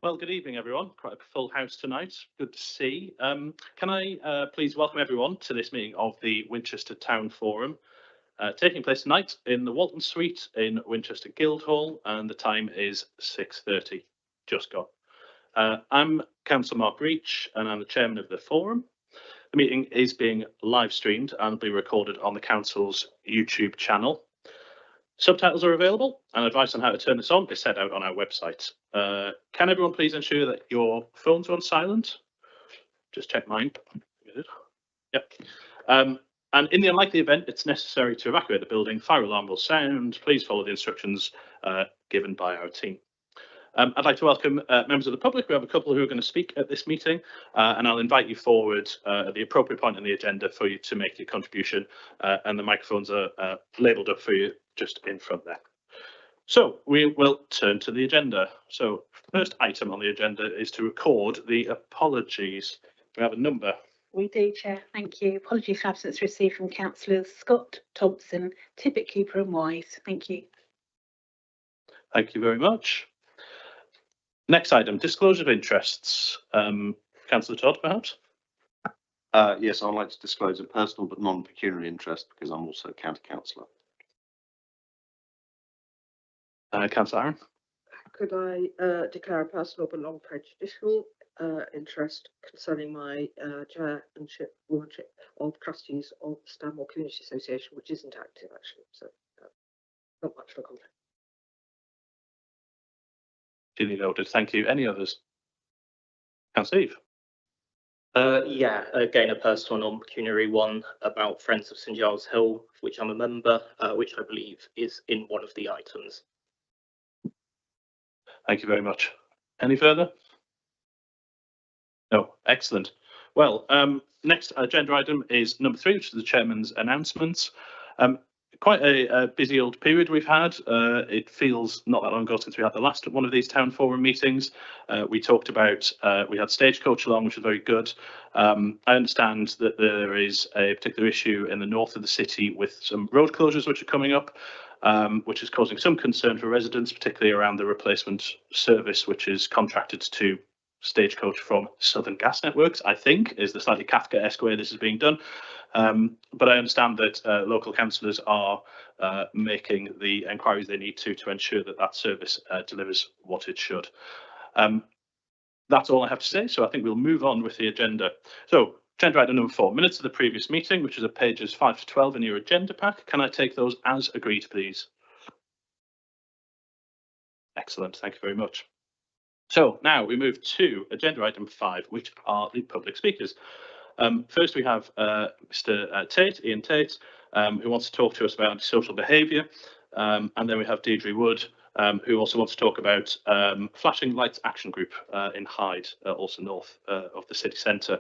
Well, good evening, everyone. Quite a full house tonight. Good to see. Can I please welcome everyone to this meeting of the Winchester Town Forum, taking place tonight in the Walton Suite in Winchester Guildhall, and the time is 6:30. Just gone. I'm Councillor Mark Reach, and I'm the chairman of the forum. The meeting is being live streamed and will be recorded on the council's YouTube channel. Subtitles are available, and advice on how to turn this on is set out on our website. Can everyone please ensure that your phones are on silent? Just check mine. Yep. And in the unlikely event it's necessary to evacuate the building, fire alarm will sound. Please follow the instructions given by our team. I'd like to welcome members of the public. We have a couple who are going to speak at this meeting, and I'll invite you forward at the appropriate point in the agenda for you to make your contribution, and the microphones are labelled up for you just in front there. So we will turn to the agenda. So first item on the agenda is to record the apologies. We have a number. We do, Chair. Thank you. Apologies for absence received from Councillors Scott, Thompson, Tippett, Cooper and Wise. Thank you. Thank you very much. Next item, disclosure of interests. Councillor Todd, perhaps? Yes, I'd like to disclose a personal but non-pecuniary interest because I'm also county councillor. Councillor Aaron? Could I declare a personal but non-prejudicial interest concerning my chairmanship, womanship of trustees of the Stanmore Community Association, which isn't active actually, so not much for context. Duly noted. Thank you. Any others? Councillor Eve? Yeah, again, a personal non-pecuniary one about Friends of St Giles Hill, of which I'm a member, which I believe is in one of the items. Thank you very much. Any further? No, excellent. Well, next agenda item is number 3, which is the chairman's announcements. Quite a busy old period we've had. It feels not that long ago since we had the last one of these town forum meetings. We talked about, we had Stagecoach along, which was very good. I understand that there is a particular issue in the north of the city with some road closures which are coming up, which is causing some concern for residents, particularly around the replacement service, which is contracted to Stagecoach from Southern Gas Networks, I think, is the slightly Kafkaesque way this is being done. But I understand that local councillors are making the enquiries they need to ensure that that service delivers what it should. That's all I have to say, so I think we'll move on with the agenda. So, agenda item number 4, minutes of the previous meeting, which is at pages 5 to 12 in your agenda pack. Can I take those as agreed, please? Excellent, thank you very much. So now we move to agenda item 5, which are the public speakers. First, we have Mr. Tate, Ian Tate, who wants to talk to us about antisocial behaviour. And then we have Deirdre Wood, who also wants to talk about Flashing Lights Action Group in Hyde, also north of the city centre.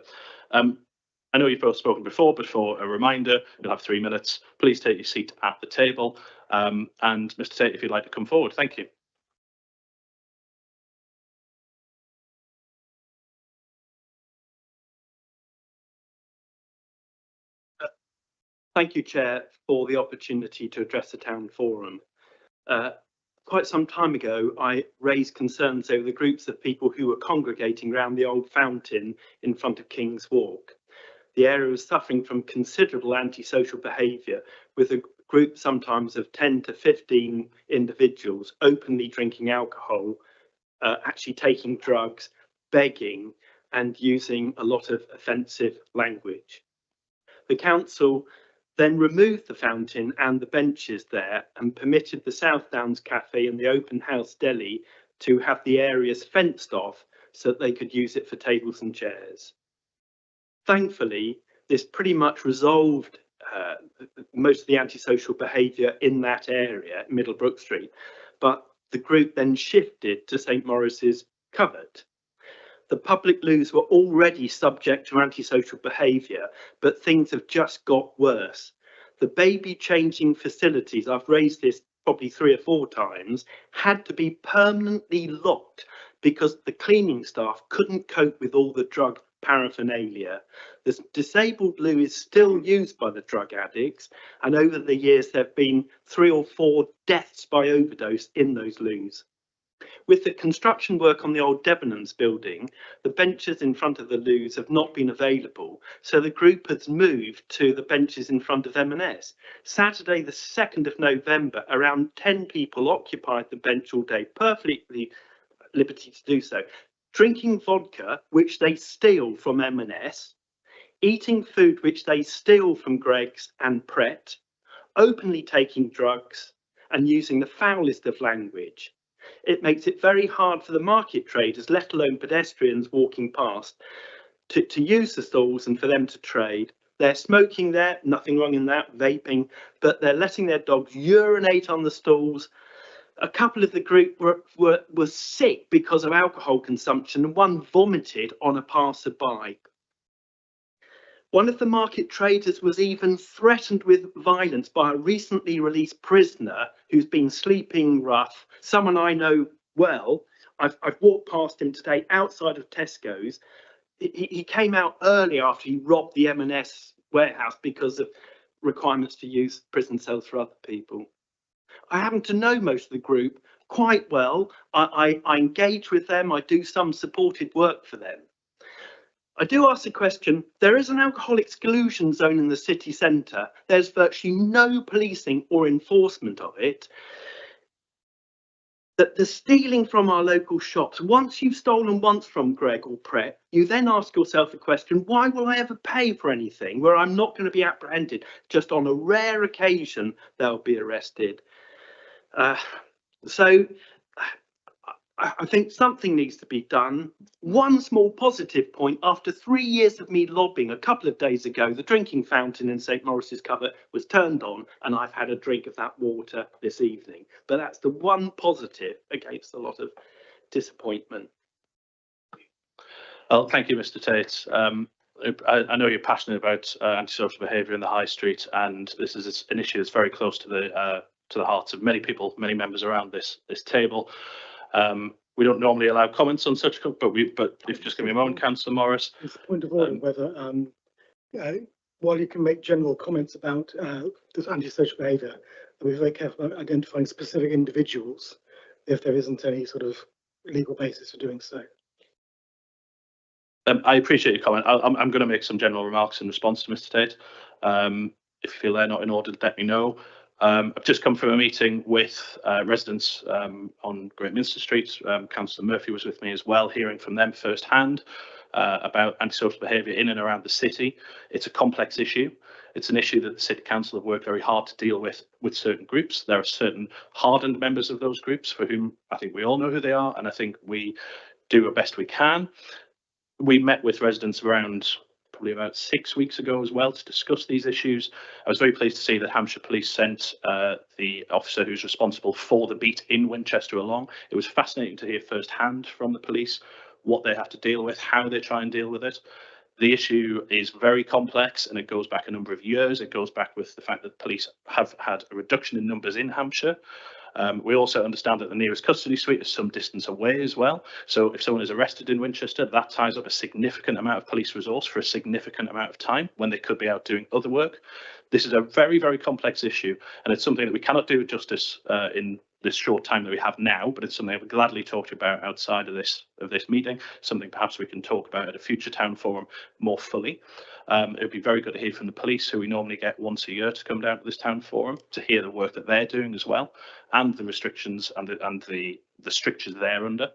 I know you've both spoken before, but for a reminder, you'll have 3 minutes. Please take your seat at the table. And Mr. Tate, if you'd like to come forward, thank you. Thank you, Chair, for the opportunity to address the Town Forum. Quite some time ago, I raised concerns over the groups of people who were congregating around the old fountain in front of King's Walk. The area was suffering from considerable antisocial behaviour, with a group sometimes of 10 to 15 individuals openly drinking alcohol, actually taking drugs, begging, and using a lot of offensive language. The council then removed the fountain and the benches there and permitted the South Downs Cafe and the Open House Deli to have the areas fenced off so that they could use it for tables and chairs. Thankfully, this pretty much resolved most of the antisocial behaviour in that area, Middlebrook Street, but the group then shifted to St Maurice's Covert. The public loos were already subject to antisocial behaviour, but things have just got worse. The baby changing facilities, I've raised this probably 3 or 4 times, had to be permanently locked because the cleaning staff couldn't cope with all the drug paraphernalia. The disabled loo is still used by the drug addicts, and over the years there have been 3 or 4 deaths by overdose in those loos. With the construction work on the old Debenhams building, the benches in front of the loos have not been available, so the group has moved to the benches in front of M&S. Saturday the 2nd of November, around 10 people occupied the bench all day, perfectly at liberty to do so, drinking vodka, which they steal from M&S, eating food which they steal from Greggs and Pret, openly taking drugs and using the foulest of language. It makes it very hard for the market traders, let alone pedestrians walking past, to use the stalls and for them to trade. They're smoking there, nothing wrong in that, vaping, but they're letting their dogs urinate on the stalls. A couple of the group were sick because of alcohol consumption, and one vomited on a passerby. One of the market traders was even threatened with violence by a recently released prisoner who's been sleeping rough, someone I know well. I've walked past him today outside of Tesco's. He came out early after he robbed the M&S warehouse because of requirements to use prison cells for other people. I happen to know most of the group quite well. I engage with them. I do some supported work for them. I do ask the question, there is an alcohol exclusion zone in the city centre. There's virtually no policing or enforcement of it. That the stealing from our local shops, once you've stolen once from Greg or Pret, you then ask yourself the question, why will I ever pay for anything where I'm not going to be apprehended? Just on a rare occasion, they'll be arrested. So I think something needs to be done. One small positive point, after 3 years of me lobbying, a couple of days ago, the drinking fountain in St Maurice's Covert was turned on and I've had a drink of that water this evening. But that's the one positive against a lot of disappointment. Well, thank you, Mr. Tate. I know you're passionate about antisocial behaviour in the high street, and this is an issue that's very close to the hearts of many people, many members around this table. We don't normally allow comments on such, but if just give me a moment, Councillor Morris. It's a point of order whether, while you can make general comments about this antisocial behaviour, we're very careful about identifying specific individuals if there isn't any sort of legal basis for doing so. I appreciate your comment. I'm going to make some general remarks in response to Mr. Tate. If you feel they're not in order, let me know. I've just come from a meeting with residents on Great Minster Street. Councillor Murphy was with me as well, hearing from them firsthand about antisocial behaviour in and around the city. It's a complex issue. It's an issue that the City Council have worked very hard to deal with certain groups. There are certain hardened members of those groups for whom I think we all know who they are, and I think we do the best we can. We met with residents around probably about 6 weeks ago as well to discuss these issues. I was very pleased to see that Hampshire Police sent the officer who's responsible for the beat in Winchester along. It was fascinating to hear firsthand from the police what they have to deal with, how they try and deal with it. The issue is very complex and it goes back a number of years. It goes back with the fact that police have had a reduction in numbers in Hampshire. We also understand that the nearest custody suite is some distance away as well. So if someone is arrested in Winchester, that ties up a significant amount of police resource for a significant amount of time when they could be out doing other work. This is a very, very complex issue, and it's something that we cannot do justice in this short time that we have now, but it's something I would gladly talk to you about outside of this meeting, something perhaps we can talk about at a future town forum more fully. It would be very good to hear from the police, who we normally get once a year to come down to this town forum, to hear the work that they're doing as well, and the restrictions and the strictures they're under.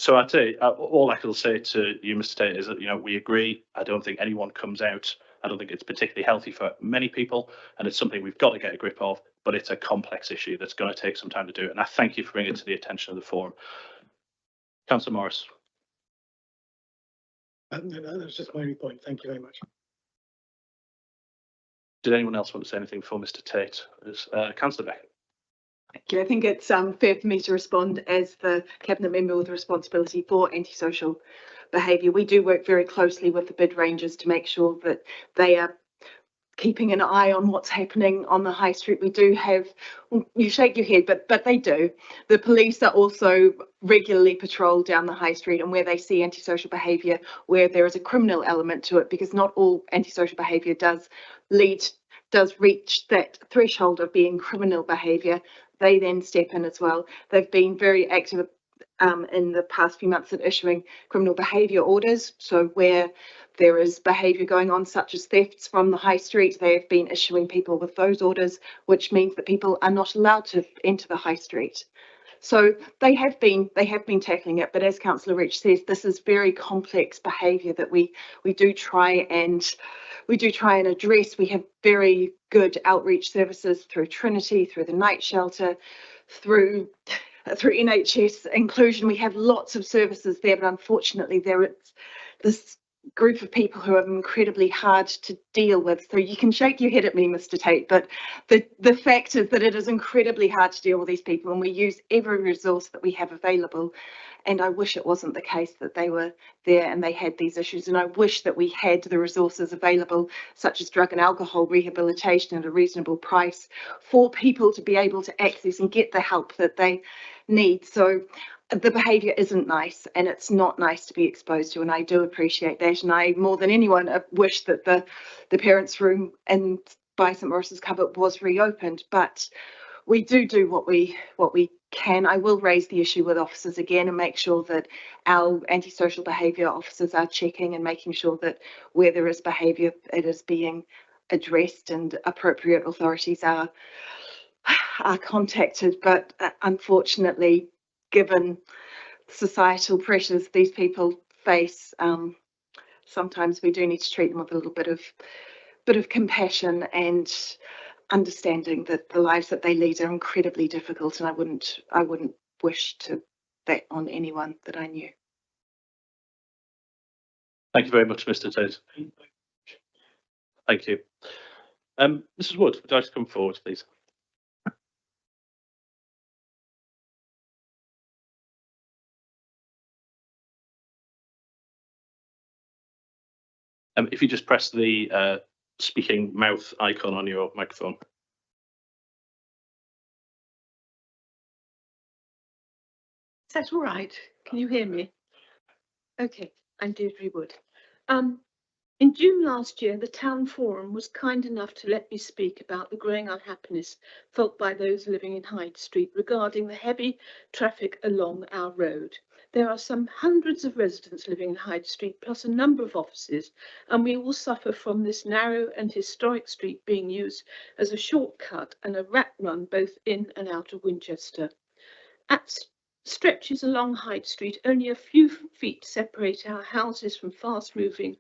So I'd say all I can say to you, Mr. Tate, is that we agree. I don't think anyone comes out. I don't think it's particularly healthy for many people, and it's something we've got to get a grip of. But it's a complex issue that's going to take some time to do. And I thank you for bringing it to the attention of the forum. Councillor Morris. No, that's just my only point. Thank you very much. Did anyone else want to say anything before Mr. Tate? Councillor Beckett. Thank you. I think it's fair for me to respond as the Cabinet member with responsibility for antisocial behaviour. We do work very closely with the bid rangers to make sure that they are keeping an eye on what's happening on the high street. We do have, you shake your head, but they do. The police are also regularly patrolled down the high street, and where they see antisocial behaviour, where there is a criminal element to it, because not all antisocial behaviour does reach that threshold of being criminal behaviour, they then step in as well. They've been very active in the past few months at issuing criminal behaviour orders. So where there is behaviour going on, such as thefts from the high street, they have been issuing people with those orders, which means that people are not allowed to enter the high street. So they have been tackling it, but as Councillor Rich says, this is very complex behaviour that we do try and address. We have very good outreach services through Trinity, through the night shelter, through NHS inclusion. We have lots of services there, but unfortunately there is this group of people who are incredibly hard to deal with. So you can shake your head at me, Mr. Tate, but the fact is that it is incredibly hard to deal with these people, and we use every resource that we have available. And I wish it wasn't the case that they were there and they had these issues. And I wish that we had the resources available, such as drug and alcohol rehabilitation at a reasonable price, for people to be able to access and get the help that they need. So the behaviour isn't nice, and it's not nice to be exposed to, and I do appreciate that. And I, more than anyone, wish that the parents' room in by St Maurice's Cupboard was reopened. But we do what we can. I will raise the issue with officers again and make sure that our antisocial behaviour officers are checking and making sure that where there is behaviour, it is being addressed and appropriate authorities are contacted. But unfortunately, given societal pressures these people face, sometimes we do need to treat them with a little bit of compassion and understanding that the lives that they lead are incredibly difficult, and I wouldn't wish that on anyone that I knew. Thank you very much, Mr. Tate. Thank you. Mrs. Wood, would you like to come forward, please? If you just press the speaking mouth icon on your microphone. Is that all right? Can you hear me? Okay, I'm Deirdre Wood. In June last year, the Town Forum was kind enough to let me speak about the growing unhappiness felt by those living in Hyde Street regarding the heavy traffic along our road. There are some hundreds of residents living in Hyde Street, plus a number of offices, and we all suffer from this narrow and historic street being used as a shortcut and a rat run both in and out of Winchester. At stretches along Hyde Street, only a few feet separate our houses from fast-moving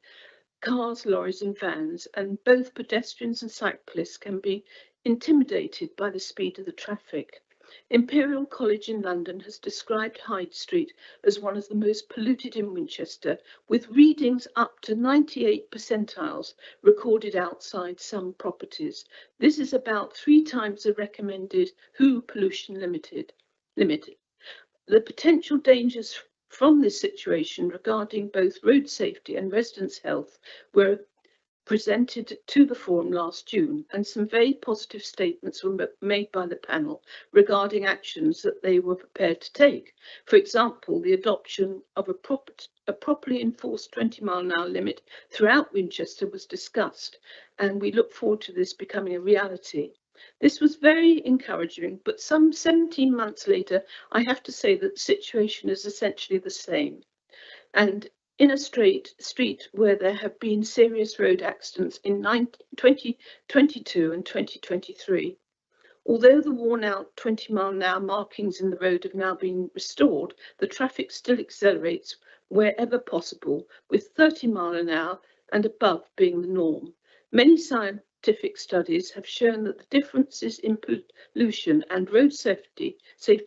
cars, lorries and vans, and both pedestrians and cyclists can be intimidated by the speed of the traffic. Imperial College in London has described Hyde Street as one of the most polluted in Winchester, with readings up to 98 percentiles recorded outside some properties. This is about 3 times the recommended WHO pollution limit. The potential dangers from this situation regarding both road safety and residents' health were presented to the forum last June, and some very positive statements were made by the panel regarding actions that they were prepared to take. For example, the adoption of a properly enforced 20-mile-an-hour limit throughout Winchester was discussed, and we look forward to this becoming a reality. This was very encouraging, but some 17 months later, I have to say that the situation is essentially the same. And in a street where there have been serious road accidents in 2022 and 2023. Although the worn-out 20-mile-an-hour markings in the road have now been restored, the traffic still accelerates wherever possible, with 30 miles an hour and above being the norm. Many scientific studies have shown that the differences in pollution and road safety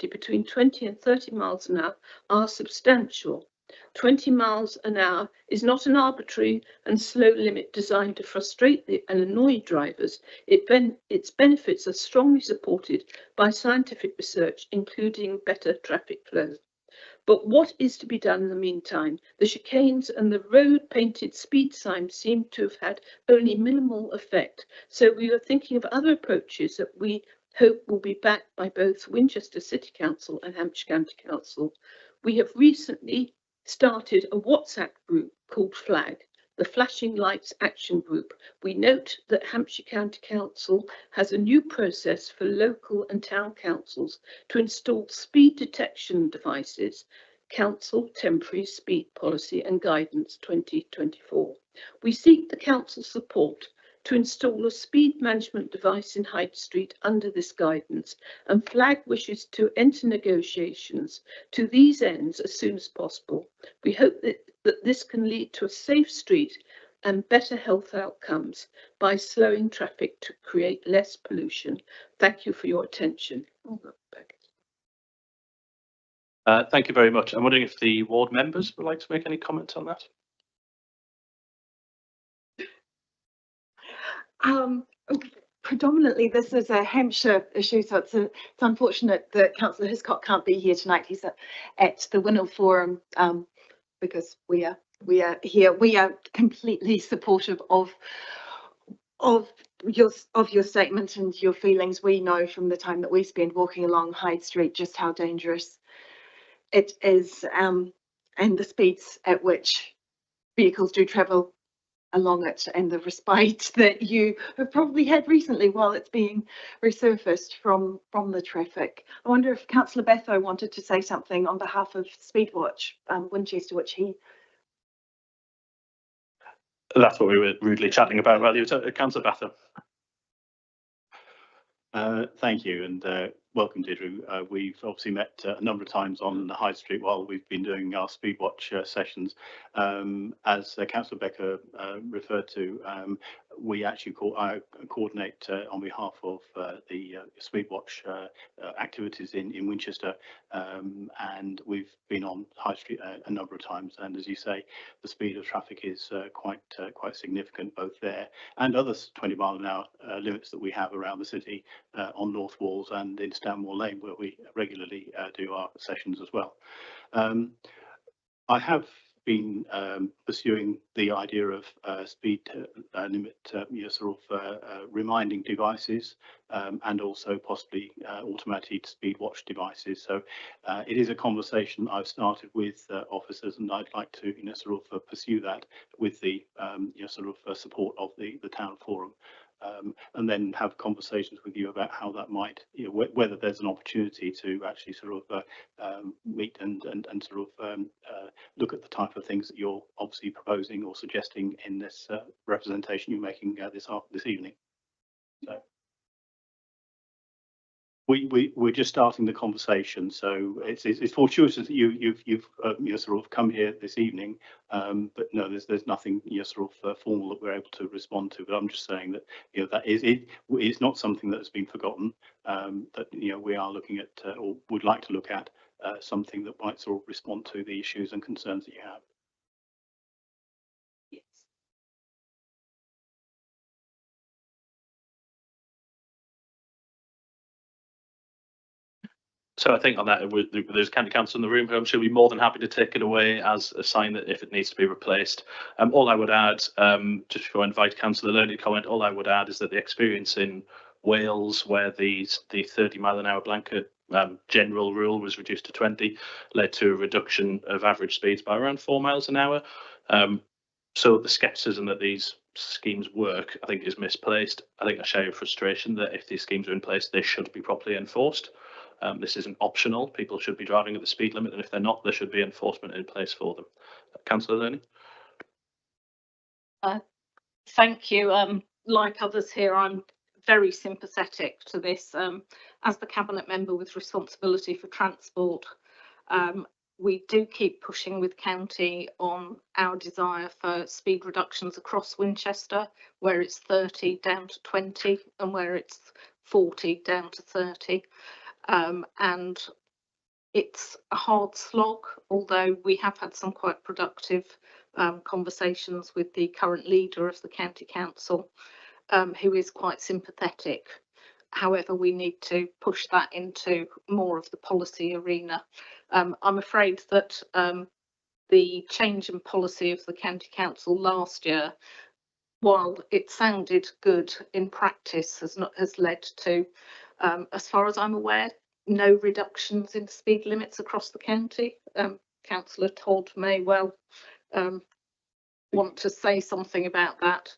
between 20 and 30 miles an hour are substantial. 20 miles an hour is not an arbitrary and slow limit designed to frustrate and annoy drivers. Its benefits are strongly supported by scientific research, including better traffic flow. But what is to be done in the meantime? The chicanes and the road-painted speed signs seem to have had only minimal effect. So we are thinking of other approaches that we hope will be backed by both Winchester City Council and Hampshire County Council. We have recently started a WhatsApp group called Flag the Flashing Lights Action Group. We note that Hampshire County Council has a new process for local and town councils to install speed detection devices. Council Temporary Speed Policy and Guidance 2024. We seek the council's support to install a speed management device in Hyde Street under this guidance, and flag wishes to enter negotiations to these ends as soon as possible. We hope that this can lead to a safe street and better health outcomes by slowing traffic to create less pollution. Thank you for your attention. Thank you very much. I'm wondering if the ward members would like to make any comments on that. Predominantly, this is a Hampshire issue, so it's unfortunate that Councillor Hiscock can't be here tonight. He's at the Winnell Forum because we are here. We are completely supportive of your statement and your feelings. We know from the time that we spend walking along Hyde Street just how dangerous it is, and the speeds at which vehicles do travel along it, and the respite that you have probably had recently while it's being resurfaced from the traffic. I wonder if Councillor Batho wanted to say something on behalf of Speedwatch Winchester, which he... That's what we were rudely chatting about earlier. Councillor Batho. Thank you, and welcome, Deirdre. We've obviously met a number of times on the High Street while we've been doing our Speedwatch sessions. As Councillor Becker referred to, we actually coordinate on behalf of the Speedwatch activities in Winchester, and we've been on High Street a number of times. And as you say, the speed of traffic is quite significant both there and other 20-mile-an-hour limits that we have around the city on North Walls and in Stanmore Lane, where we regularly do our sessions as well. I have been pursuing the idea of speed limit, sort of reminding devices, and also possibly automated speed watch devices. So it is a conversation I've started with officers, and I'd like to, sort of pursue that with the, sort of support of the town forum. And then have conversations with you about how that might, whether there's an opportunity to actually sort of meet and sort of look at the type of things that you're obviously proposing or suggesting in this representation you're making this evening. So we're just starting the conversation, so it's fortuitous that you've sort of come here this evening, but no, there's nothing sort of formal that we're able to respond to. But I'm just saying that that it's not something that has been forgotten. That we are looking at or would like to look at something that might sort of respond to the issues and concerns that you have. Yes. So I think on that, there's county council in the room who I'm sure will be more than happy to take it away as a sign that if it needs to be replaced. All I would add, just before I invite Councillor Learned to comment, all I would add is that the experience in Wales, where the 30-mile-an-hour blanket general rule was reduced to 20, led to a reduction of average speeds by around 4 miles an hour. So the scepticism that these schemes work, I think, is misplaced. I think I share your frustration that if these schemes are in place, they should be properly enforced. This isn't optional. People should be driving at the speed limit, and if they're not, there should be enforcement in place for them. Councillor Learning. Thank you. Like others here, I'm very sympathetic to this. As the Cabinet member with responsibility for transport, we do keep pushing with county on our desire for speed reductions across Winchester, where it's 30 down to 20 and where it's 40 down to 30. And it's a hard slog, although we have had some quite productive conversations with the current leader of the county council, who is quite sympathetic. However, we need to push that into more of the policy arena. I'm afraid that the change in policy of the county council last year, while it sounded good in practice, has led to, as far as I'm aware, no reductions in speed limits across the county. Councillor Todd may well want to say something about that,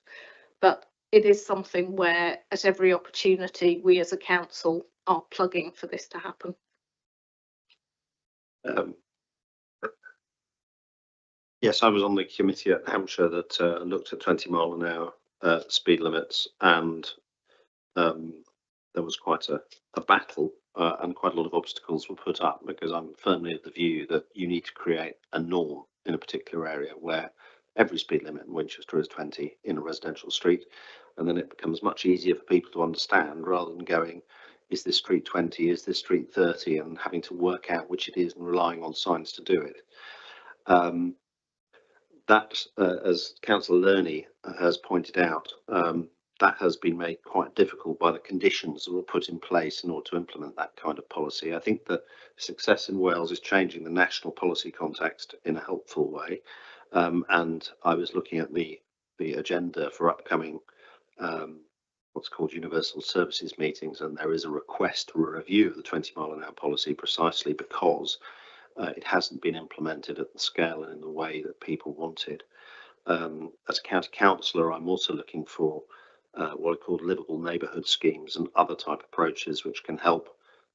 but it is something where at every opportunity we as a council are plugging for this to happen. Yes, I was on the committee at Hampshire that looked at 20-mile-an-hour speed limits, and there was quite a battle and quite a lot of obstacles were put up, because I'm firmly of the view that you need to create a norm in a particular area where every speed limit in Winchester is 20 in a residential street, and then it becomes much easier for people to understand, rather than going, is this street 20, is this street 30, and having to work out which it is and relying on signs to do it. That, as Councillor Lerney has pointed out, that has been made quite difficult by the conditions that were put in place in order to implement that kind of policy. I think that success in Wales is changing the national policy context in a helpful way. And I was looking at the agenda for upcoming what's called universal services meetings, and there is a request for a review of the 20-mile-an-hour policy, precisely because it hasn't been implemented at the scale and in the way that people wanted. As a county councillor, I'm also looking for what are called livable neighbourhood schemes and other type approaches which can help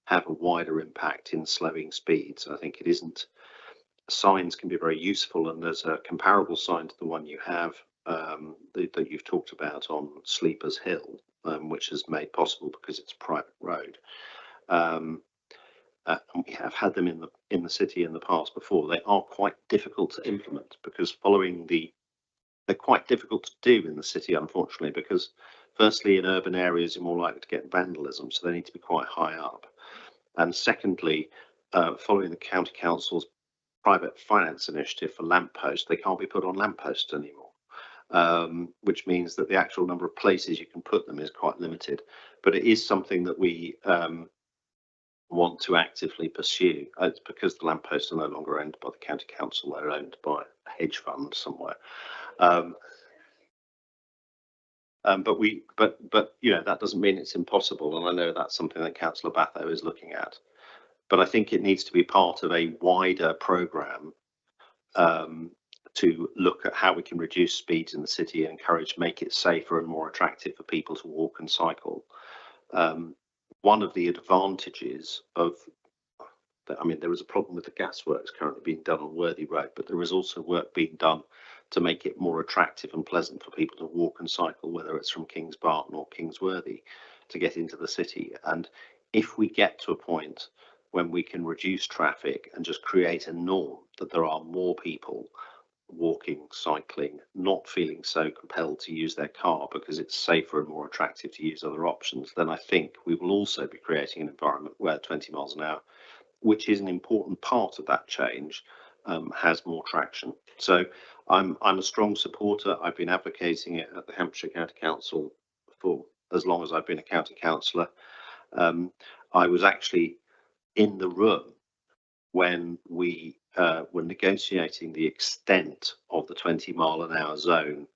have a wider impact in slowing speeds. I think it isn't, signs can be very useful, and there's a comparable sign to the one you have that you've talked about on Sleepers Hill, which is made possible because it's a private road. And we have had them in the city in the past before. They are quite difficult to implement, because they're quite difficult to do in the city, unfortunately, because firstly, in urban areas, you're more likely to get vandalism, so they need to be quite high up. And secondly, following the county council's private finance initiative for lampposts, they can't be put on lampposts anymore, which means that the actual number of places you can put them is quite limited. But it is something that we want to actively pursue. It's because the lampposts are no longer owned by the county council; they're owned by a hedge fund somewhere. But you know, that doesn't mean it's impossible, and I know that's something that Councillor Batho is looking at. But I think it needs to be part of a wider programme to look at how we can reduce speeds in the city and make it safer and more attractive for people to walk and cycle. One of the advantages of, I mean, there is a problem with the gasworks currently being done on Worthy Road, but there is also work being done to make it more attractive and pleasant for people to walk and cycle, whether it's from Kings Barton or Kingsworthy, to get into the city. And if we get to a point when we can reduce traffic and just create a norm that there are more people walking, cycling, not feeling so compelled to use their car because it's safer and more attractive to use other options, then I think we will also be creating an environment where 20 miles an hour, which is an important part of that change, has more traction. So I'm a strong supporter. I've been advocating it at the Hampshire County Council for as long as I've been a county councillor. I was actually in the room when we were negotiating the extent of the 20-mile-an-hour zone.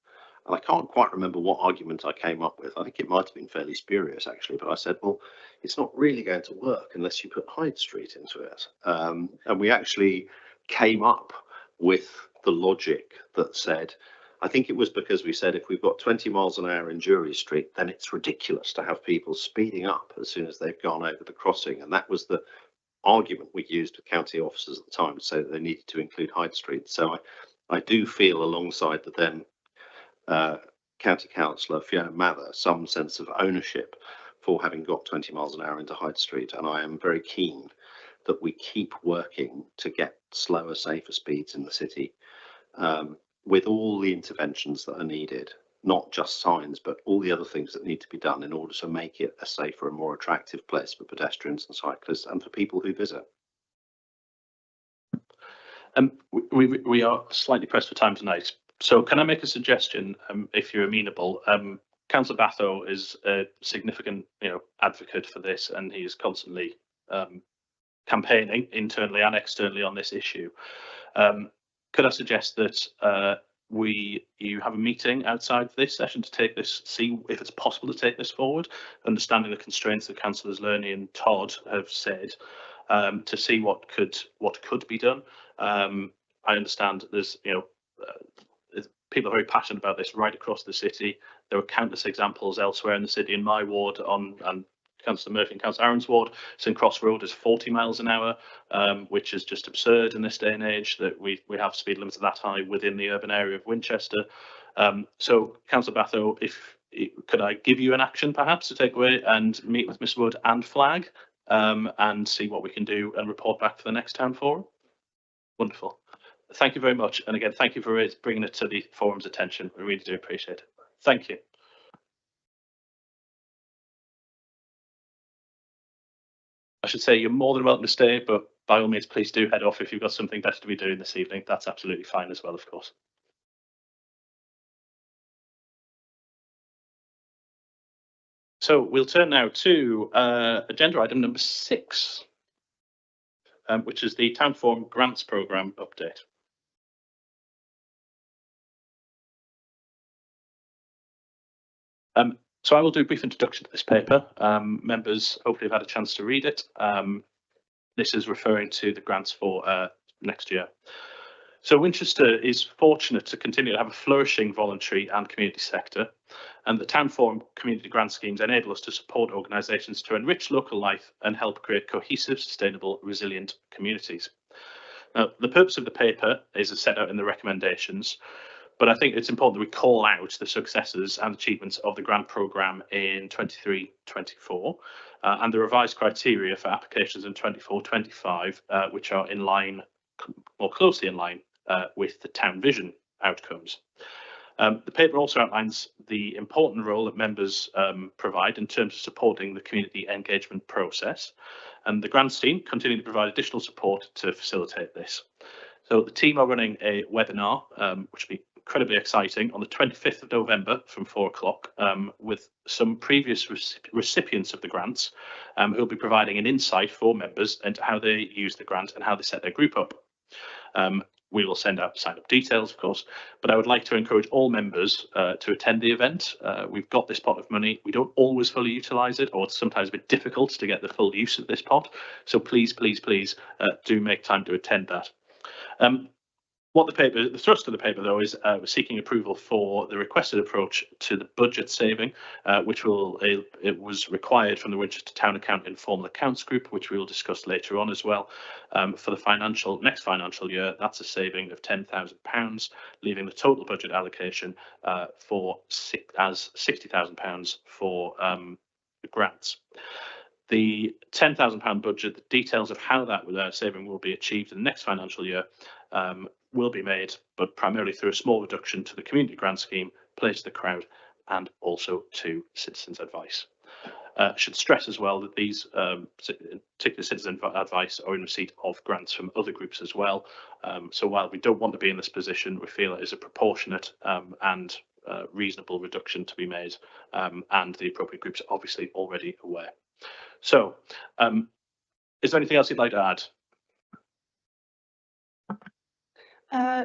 And I can't quite remember what argument I came up with. I think it might have been fairly spurious, actually, but I said, well, it's not really going to work unless you put Hyde Street into it. And we actually came up with the logic that said, I think it was because we said if we've got 20 miles an hour in Jury Street, then it's ridiculous to have people speeding up as soon as they've gone over the crossing. And that was the argument we used with county officers at the time to say that they needed to include Hyde Street. So I do feel, alongside the then county councillor Fiona Mather, some sense of ownership for having got 20 miles an hour into Hyde Street, and I am very keen that we keep working to get slower, safer speeds in the city, with all the interventions that are needed, not just signs, but all the other things that need to be done in order to make it a safer and more attractive place for pedestrians and cyclists and for people who visit. We are slightly pressed for time tonight, so can I make a suggestion, if you're amenable? Councillor Batho is a significant, advocate for this, and he is constantly campaigning internally and externally on this issue. Could I suggest that you have a meeting outside of this session to see if it's possible to take this forward, understanding the constraints that Councillors Lerney and Todd have said, to see what could be done. I understand there's people are very passionate about this right across the city. There are countless examples elsewhere in the city. In my ward, and Councillor Murphy and Councillor Aaron's ward, St Cross Road is 40 miles an hour, which is just absurd in this day and age that we have speed limits that high within the urban area of Winchester. So, Councillor Batho, could I give you an action perhaps to take away and meet with Ms Wood and Flag, and see what we can do and report back for the next town forum? Wonderful. Thank you very much. And again, thank you for bringing it to the forum's attention. We really do appreciate it. Thank you. I should say you're more than welcome to stay, but by all means, please do head off if you've got something better to be doing this evening. That's absolutely fine as well, of course. So we'll turn now to agenda item number 6, which is the Town Forum Grants Programme update. So I will do a brief introduction to this paper. Members hopefully have had a chance to read it. This is referring to the grants for next year. So Winchester is fortunate to continue to have a flourishing voluntary and community sector, and the Town Forum community grant schemes enable us to support organisations to enrich local life and help create cohesive, sustainable, resilient communities. Now, the purpose of the paper is as set out in the recommendations, but I think it's important that we call out the successes and achievements of the grant programme in 23-24 and the revised criteria for applications in 24-25, which are in line, more closely in line with the town vision outcomes. The paper also outlines the important role that members provide in terms of supporting the community engagement process, and the grants team continue to provide additional support to facilitate this. So the team are running a webinar, which will be incredibly exciting, on the 25th of November from 4 o'clock with some previous recipients of the grants who will be providing an insight for members into how they use the grant and how they set their group up. We will send out sign-up details, of course, but I would like to encourage all members to attend the event. We've got this pot of money. We don't always fully utilise it, or it's sometimes a bit difficult to get the full use of this pot. So please, please, please do make time to attend that. What the thrust of the paper, though, is seeking approval for the requested approach to the budget saving, which it was required from the Winchester Town Account Informal Accounts Group, which we will discuss later on as well. For the next financial year, that's a saving of £10,000, leaving the total budget allocation for as £60,000 for the grants. The £10,000 budget, the details of how that saving will be achieved in the next financial year will be made, but primarily through a small reduction to the community grant scheme, Place the Crowd, and also to citizens' advice. I should stress as well that these particular citizen advice are in receipt of grants from other groups as well. So while we don't want to be in this position, we feel it is a proportionate and reasonable reduction to be made, and the appropriate groups are obviously already aware. So, is there anything else you'd like to add?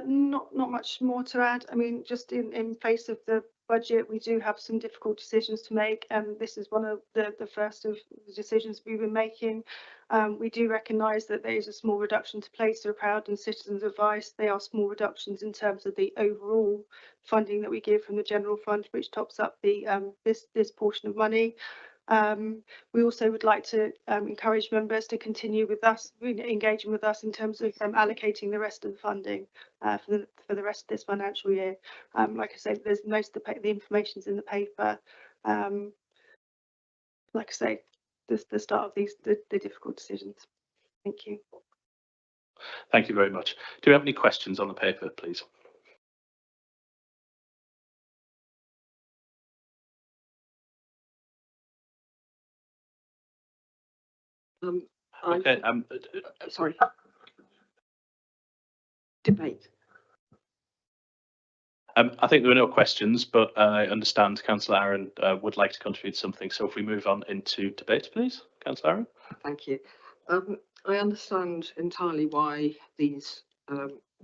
Not much more to add. I mean, just in face of the budget, we do have some difficult decisions to make, and this is one of the first of the decisions we've been making. We do recognise that there is a small reduction to Place the Crowd and Citizens' Advice. They are small reductions in terms of the overall funding that we give from the general fund, which tops up the this portion of money. We also would like to encourage members to continue with us, engaging with us in terms of allocating the rest of the funding for the rest of this financial year. Like I said, there's most of the information's in the paper. Like I say, the start of the difficult decisions. Thank you. Thank you very much. Do you have any questions on the paper, please? Okay. Sorry. Debate. I think there are no questions, but I understand Councillor Aaron would like to contribute something. So if we move on into debate, please, Councillor Aaron. Thank you. I understand entirely why these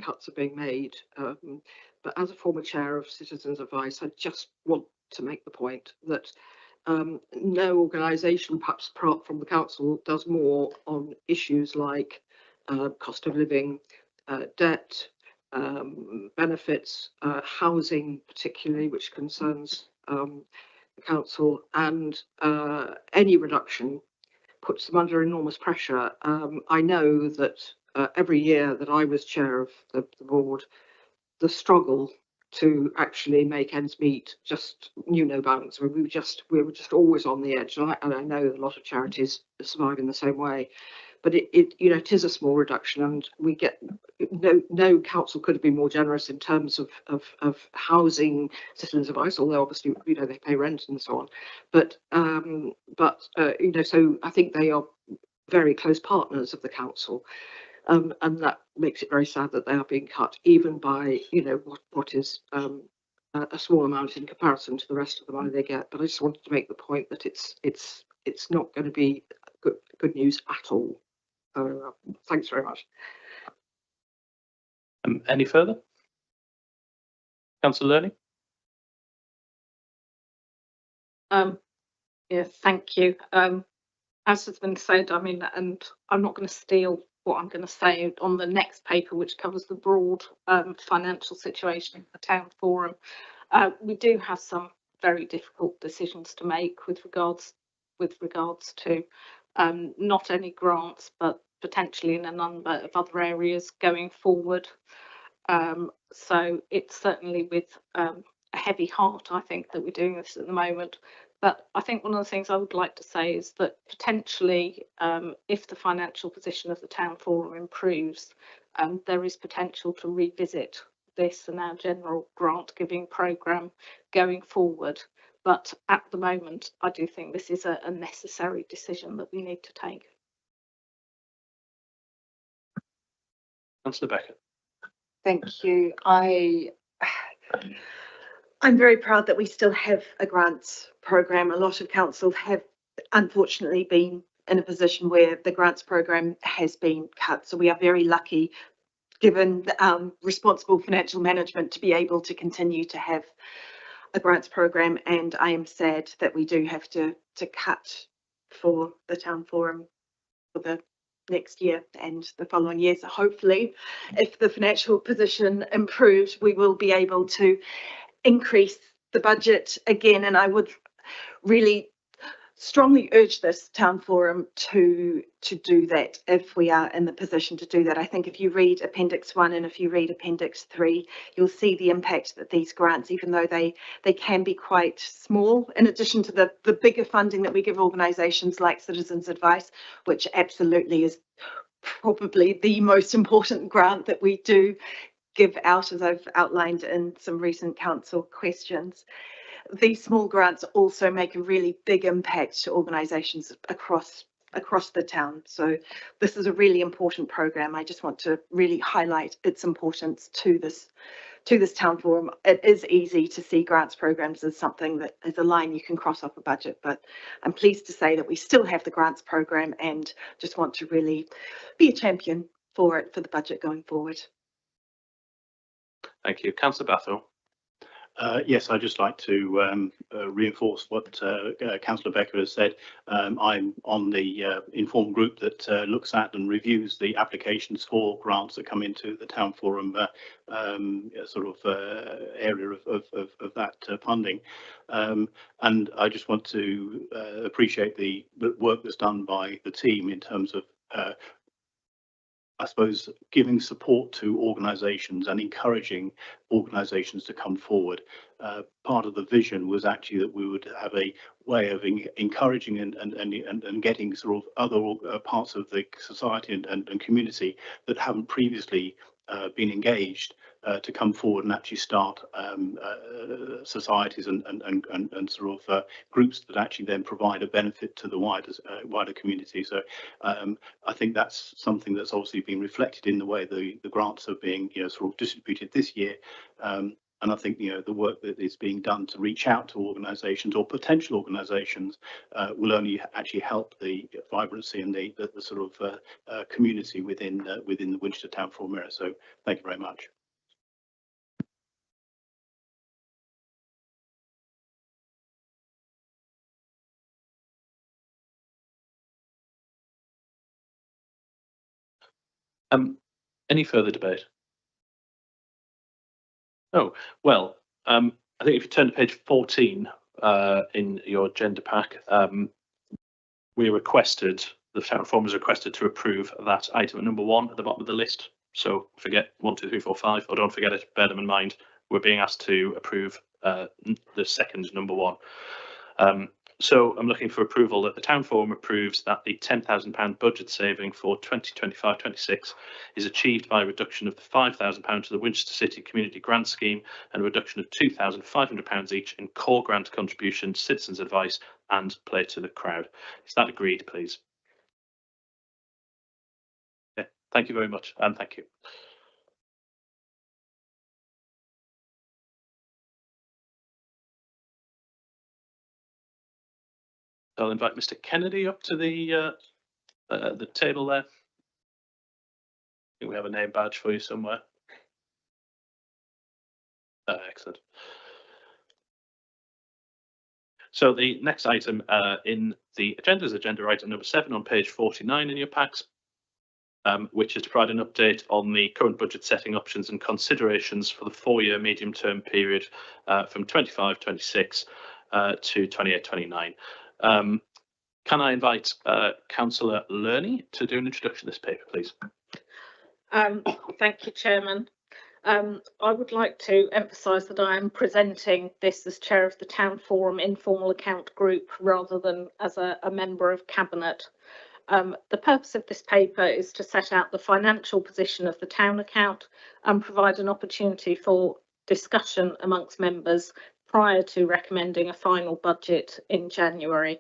cuts are being made, but as a former chair of Citizens' Advice, I just want to make the point that no organisation, perhaps apart from the council, does more on issues like cost of living, debt, benefits, housing particularly, which concerns the council, and any reduction puts them under enormous pressure. I know that every year that I was chair of the board, the struggle to actually make ends meet just knew no bounds. We were just always on the edge, and I know a lot of charities survive in the same way. But it is a small reduction, and we get no council could have been more generous in terms of housing citizens advice, although obviously they pay rent and so on. But so I think they are very close partners of the council. And that makes it very sad that they are being cut, even by what is a small amount in comparison to the rest of the money they get. But I just wanted to make the point that it's not going to be good news at all. So thanks very much. Any further? Councillor Learning? Yeah, thank you. As has been said, I mean, and I'm not going to steal what I'm going to say on the next paper, which covers the broad financial situation of the town forum. We do have some very difficult decisions to make with regards to not only grants, but potentially in a number of other areas going forward. So it's certainly with a heavy heart, I think, that we're doing this at the moment. But I think one of the things I would like to say is that potentially, if the financial position of the town forum improves, there is potential to revisit this and our general grant giving programme going forward. But at the moment, I do think this is a necessary decision that we need to take. Councillor Becker? Thank you. I'm very proud that we still have a grants program. A lot of councils have unfortunately been in a position where the grants program has been cut. So we are very lucky, given responsible financial management, to be able to continue to have a grants program. And I am sad that we do have to cut for the town forum for the next year and the following year. So hopefully, if the financial position improves, we will be able to increase the budget again. And I would really strongly urge this town forum to do that if we are in the position to do that. I think if you read Appendix 1 and if you read Appendix 3, you'll see the impact that these grants, even though they can be quite small, in addition to the bigger funding that we give organisations like Citizens Advice, which absolutely is probably the most important grant that we do give out, as I've outlined in some recent council questions. These small grants also make a really big impact to organisations across the town. So this is a really important programme. I just want to really highlight its importance to this town forum. It is easy to see grants programs as something that is a line you can cross off a budget, but I'm pleased to say that we still have the grants program and just want to really be a champion for it for the budget going forward. Thank you. Councillor Bathwell? Yes, I'd just like to reinforce what Councillor Becker has said. I'm on the informed group that looks at and reviews the applications for grants that come into the town forum area of that funding. And I just want to appreciate the work that's done by the team in terms of I suppose, giving support to organisations and encouraging organisations to come forward. Part of the vision was actually that we would have a way of encouraging and getting sort of other parts of the society and community that haven't previously been engaged to come forward and actually start societies and sort of groups that actually then provide a benefit to the wider community. So I think that's something that's obviously been reflected in the way the grants are being sort of distributed this year. And I think the work that is being done to reach out to organisations or potential organisations will only actually help the vibrancy and the sort of community within the Winchester Town Forum area. So thank you very much. Any further debate? Oh, well, I think if you turn to page 14 in your agenda pack, we requested, the town forum was requested to approve that item at number 1 at the bottom of the list. So forget 1, 2, 3, 4, 5, or don't forget it, bear them in mind. We're being asked to approve the second number 1. So I'm looking for approval that the town forum approves that the £10,000 budget saving for 2025-26 is achieved by a reduction of the £5,000 to the Winchester City Community Grant Scheme and a reduction of £2,500 each in core grant contribution, citizens' advice and play to the crowd. Is that agreed, please? Yeah, thank you very much, and thank you. I'll invite Mr. Kennedy up to the table there. I think we have a name badge for you somewhere. Excellent. So the next item in the agenda is agenda item number 7 on page 49 in your packs, which is to provide an update on the current budget setting options and considerations for the 4-year medium-term period from 25-26 to 28-29. Can I invite Councillor Lurney to do an introduction of this paper, please? Thank you, Chairman. I would like to emphasise that I am presenting this as chair of the Town Forum Informal Account Group rather than as a member of Cabinet. The purpose of this paper is to set out the financial position of the town account and provide an opportunity for discussion amongst members prior to recommending a final budget in January.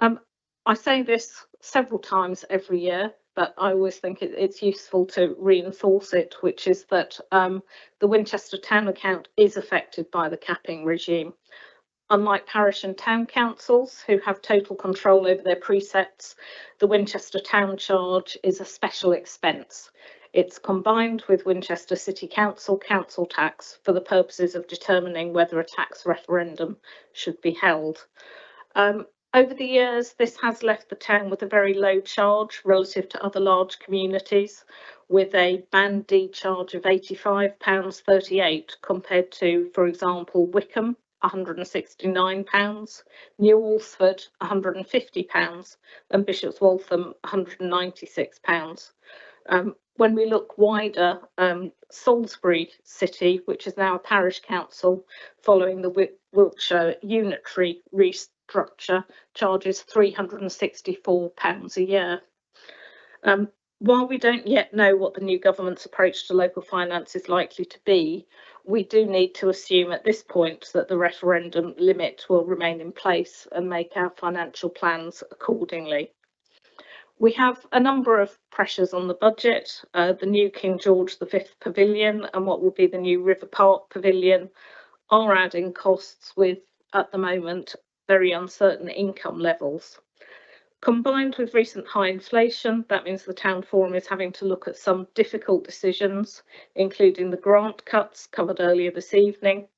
I say this several times every year, but I always think it's useful to reinforce it, which is that the Winchester town account is affected by the capping regime. Unlike parish and town councils who have total control over their precepts, the Winchester town charge is a special expense. It's combined with Winchester City Council council tax for the purposes of determining whether a tax referendum should be held. Over the years, this has left the town with a very low charge relative to other large communities, with a Band D charge of £85.38 compared to, for example, Wickham, £169, New Alresford, £150, and Bishop's Waltham, £196. When we look wider, Salisbury City, which is now a parish council, following the Wiltshire unitary restructure, charges £364 a year. While we don't yet know what the new government's approach to local finance is likely to be, we do need to assume at this point that the referendum limit will remain in place and make our financial plans accordingly. We have a number of pressures on the budget. The new King George V Pavilion and what will be the new River Park Pavilion are adding costs with, at the moment, very uncertain income levels. Combined with recent high inflation, that means the Town Forum is having to look at some difficult decisions, including the grant cuts covered earlier this evening,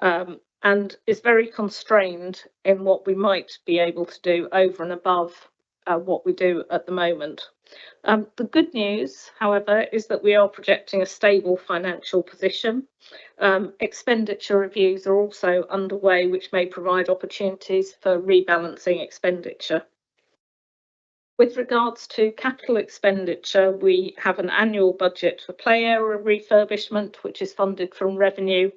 and is very constrained in what we might be able to do over and above what we do at the moment. The good news, however, is that we are projecting a stable financial position. Expenditure reviews are also underway, which may provide opportunities for rebalancing expenditure. With regards to capital expenditure, we have an annual budget for play area refurbishment, which is funded from revenue.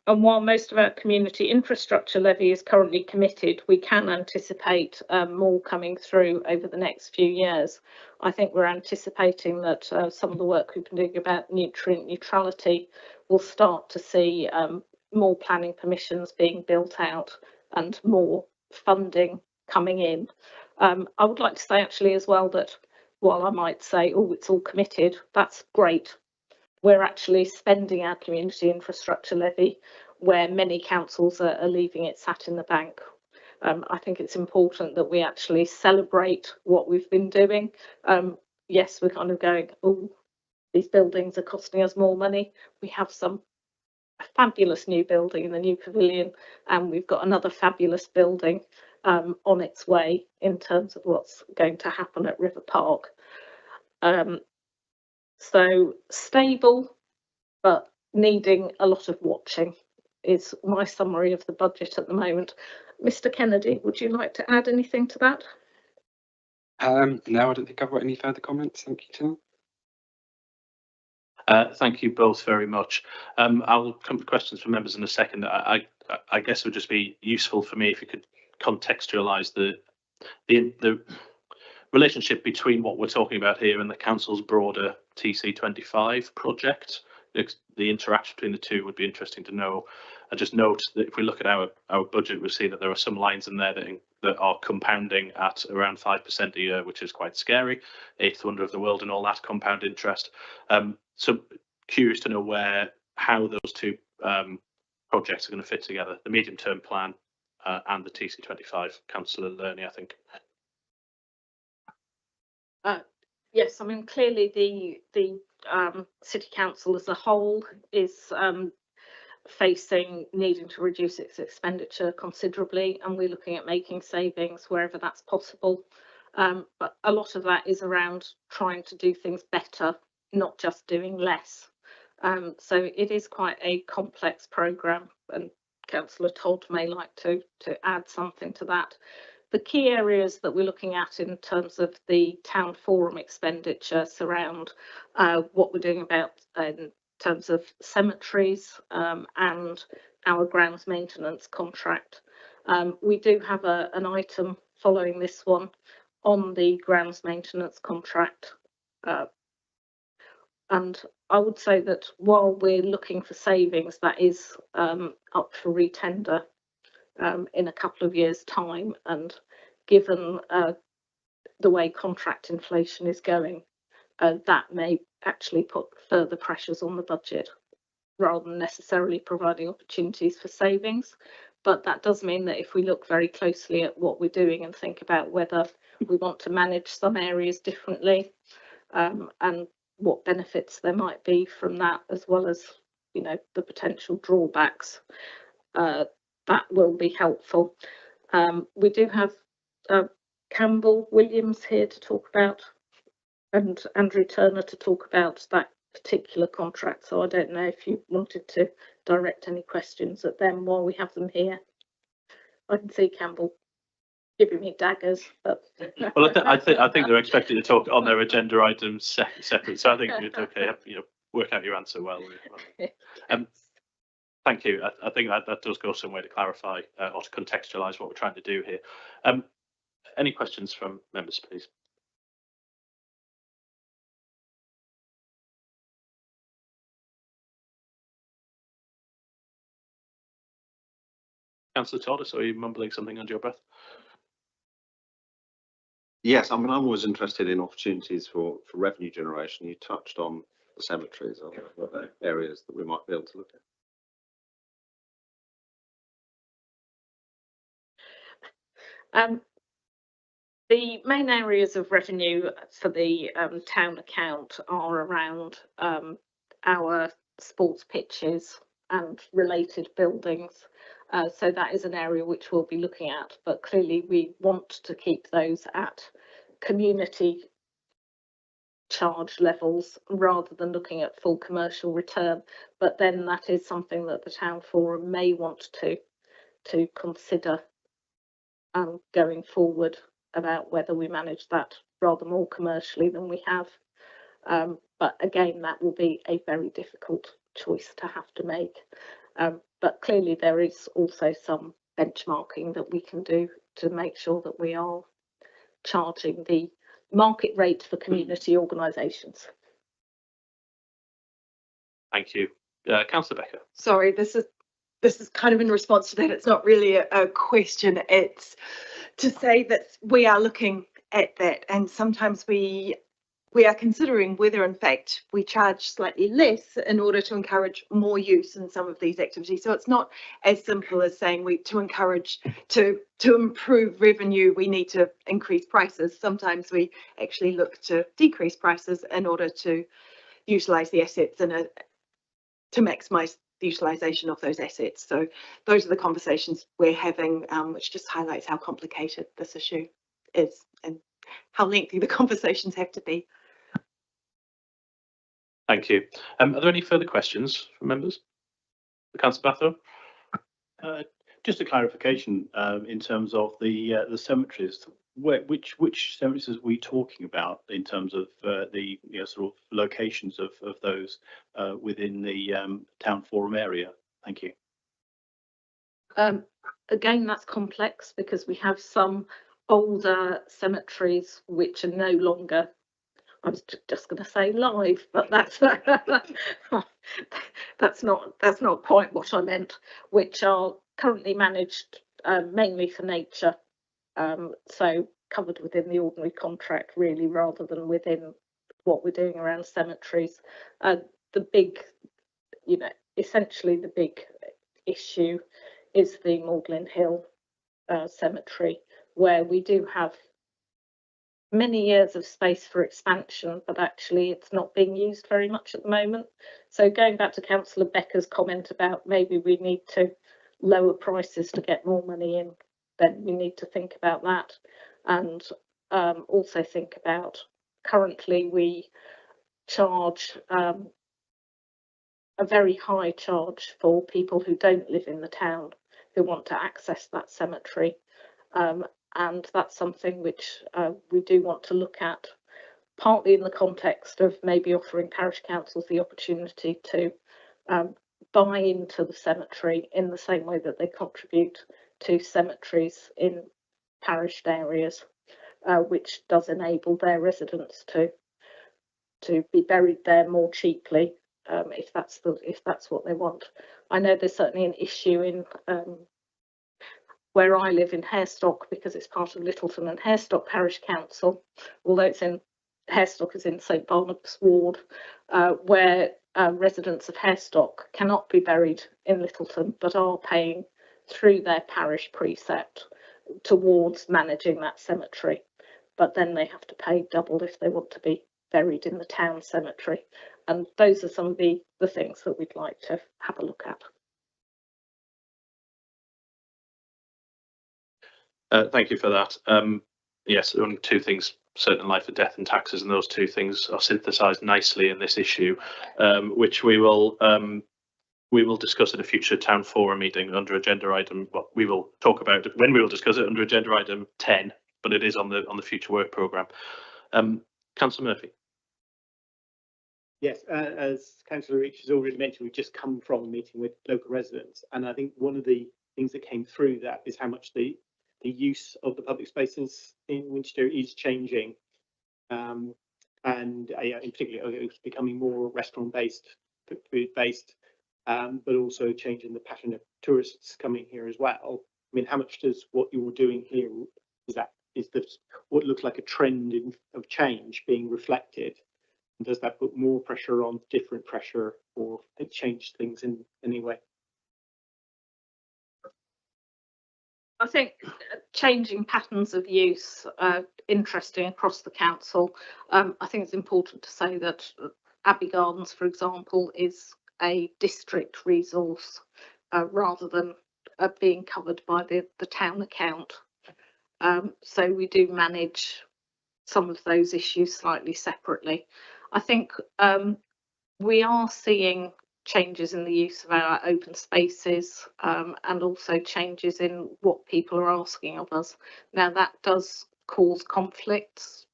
And while most of our community infrastructure levy is currently committed, we can anticipate more coming through over the next few years. I think we're anticipating that some of the work we've been doing about nutrient neutrality will start to see more planning permissions being built out and more funding coming in. I would like to say actually as well that while I might say, oh, it's all committed, that's great. We're actually spending our community infrastructure levy where many councils are leaving it sat in the bank. I think it's important that we actually celebrate what we've been doing. Yes, we're kind of going, oh, these buildings are costing us more money. We have a fabulous new building in the new pavilion, and we've got another fabulous building on its way in terms of what's going to happen at River Park. So stable, but needing a lot of watching is my summary of the budget at the moment. Mr. Kennedy, would you like to add anything to that? No, I don't think I've got any further comments. Thank you, Tim. Thank you both very much. I'll come to questions from members in a second. I guess it would just be useful for me if you could contextualise the relationship between what we're talking about here and the council's broader TC25 project. The interaction between the two would be interesting to know. I just note that if we look at our budget, we see that there are some lines in there that are compounding at around 5% a year, which is quite scary. Eighth wonder of the world and all that compound interest. So curious to know how those two projects are going to fit together, the medium-term plan and the TC25. Councillor Lerney, I think. Yes, I mean, clearly the City Council as a whole is facing needing to reduce its expenditure considerably, and we're looking at making savings wherever that's possible. But a lot of that is around trying to do things better, not just doing less. So it is quite a complex programme, and Councillor Todd may like to add something to that. The key areas that we're looking at in terms of the town forum expenditure surround what we're doing about in terms of cemeteries and our grounds maintenance contract. We do have an item following this one on the grounds maintenance contract. And I would say that while we're looking for savings, that is up for retender in a couple of years' time, and given the way contract inflation is going, that may actually put further pressures on the budget rather than necessarily providing opportunities for savings. But that does mean that if we look very closely at what we're doing and think about whether we want to manage some areas differently and what benefits there might be from that, as well as, you know, the potential drawbacks, that will be helpful. We do have Campbell Williams here to talk about, and Andrew Turner to talk about that particular contract. So I don't know if you wanted to direct any questions at them while we have them here. I can see Campbell giving me daggers, but well, I think they're expected to talk on their agenda items separate. So I think it's okay. You know, work out your answer well. Thank you. I think that does go some way to clarify or to contextualise what we're trying to do here. Any questions from members, please? Councillor Todd, are you mumbling something under your breath? Yes, I mean, I'm always interested in opportunities for revenue generation. You touched on the cemeteries or other areas that we might be able to look at. The main areas of revenue for the town account are around our sports pitches and related buildings. So that is an area which we'll be looking at, but clearly we want to keep those at community charge levels rather than looking at full commercial return. But then that is something that the town forum may want to consider going forward, about whether we manage that rather more commercially than we have. But again, that will be a very difficult choice to have to make. But clearly there is also some benchmarking that we can do to make sure that we are charging the market rate for community organisations. Thank you. Councillor Becker. Sorry, this is kind of in response to that. It's not really a question. It's to say that we are looking at that, and sometimes we are considering whether in fact we charge slightly less in order to encourage more use in some of these activities. So it's not as simple as saying to improve revenue, we need to increase prices. Sometimes we actually look to decrease prices in order to utilise the assets and to maximise the utilisation of those assets. So those are the conversations we're having, which just highlights how complicated this issue is and how lengthy the conversations have to be. Thank you. Are there any further questions from members? Councillor Bathurst? Just a clarification in terms of the cemeteries. Which cemeteries are we talking about in terms of the sort of locations of those within the town forum area? Thank you. Again, that's complex because we have some older cemeteries which are no longer, I was just going to say live, but that's that's not quite what I meant, which are currently managed mainly for nature, so covered within the ordinary contract really, rather than within what we're doing around cemeteries. The big, essentially the big issue is the Magdalen Hill cemetery, where we do have many years of space for expansion, but actually it's not being used very much at the moment. So going back to Councillor Becker's comment about maybe we need to lower prices to get more money in, then we need to think about that, and also think about, currently we charge a very high charge for people who don't live in the town who want to access that cemetery, and that's something which we do want to look at, partly in the context of maybe offering parish councils the opportunity to buy into the cemetery in the same way that they contribute to cemeteries in parished areas, which does enable their residents to be buried there more cheaply, if that's what they want. I know there's certainly an issue in where I live in Harestock, because it's part of Littleton and Harestock Parish Council, although it's in Harestock is in St Barnabas Ward, where residents of Harestock cannot be buried in Littleton, but are paying through their parish precept towards managing that cemetery. But then they have to pay double if they want to be buried in the town cemetery. And those are some of the things that we'd like to have a look at. Thank you for that. Yes, only two things, certain life of death and taxes, and those two things are synthesised nicely in this issue, which we will discuss at a future town forum meeting under agenda item. Well, we will talk about it when we will discuss it under agenda item 10, but it is on the future work programme. Councillor Murphy. Yes, as Councillor Rich has already mentioned, we've just come from a meeting with local residents, and I think one of the things that came through that is how much the use of the public spaces in Winchester is changing, and in particular it's becoming more restaurant based, food based, but also changing the pattern of tourists coming here as well. I mean, how much does what you're doing here is what looks like a trend of change being reflected? And does that put more pressure on, different pressure, or it change things in any way? I think changing patterns of use are interesting across the council. I think it's important to say that Abbey Gardens, for example, is a district resource rather than being covered by the town account. So we do manage some of those issues slightly separately. I think we are seeing changes in the use of our open spaces, and also changes in what people are asking of us. Now that does cause conflicts.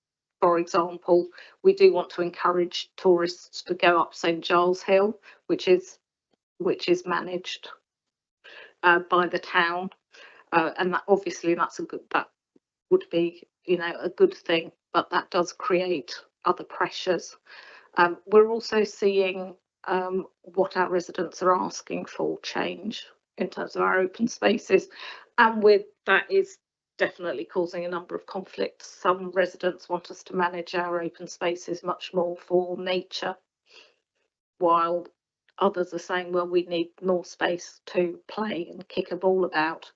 For example, we do want to encourage tourists to go up St Giles Hill, which is managed by the town, and that obviously that would be a good thing, but that does create other pressures. We're also seeing what our residents are asking for change in terms of our open spaces, and with that is definitely causing a number of conflicts. Some residents want us to manage our open spaces much more for nature, while others are saying, well, we need more space to play and kick a ball about,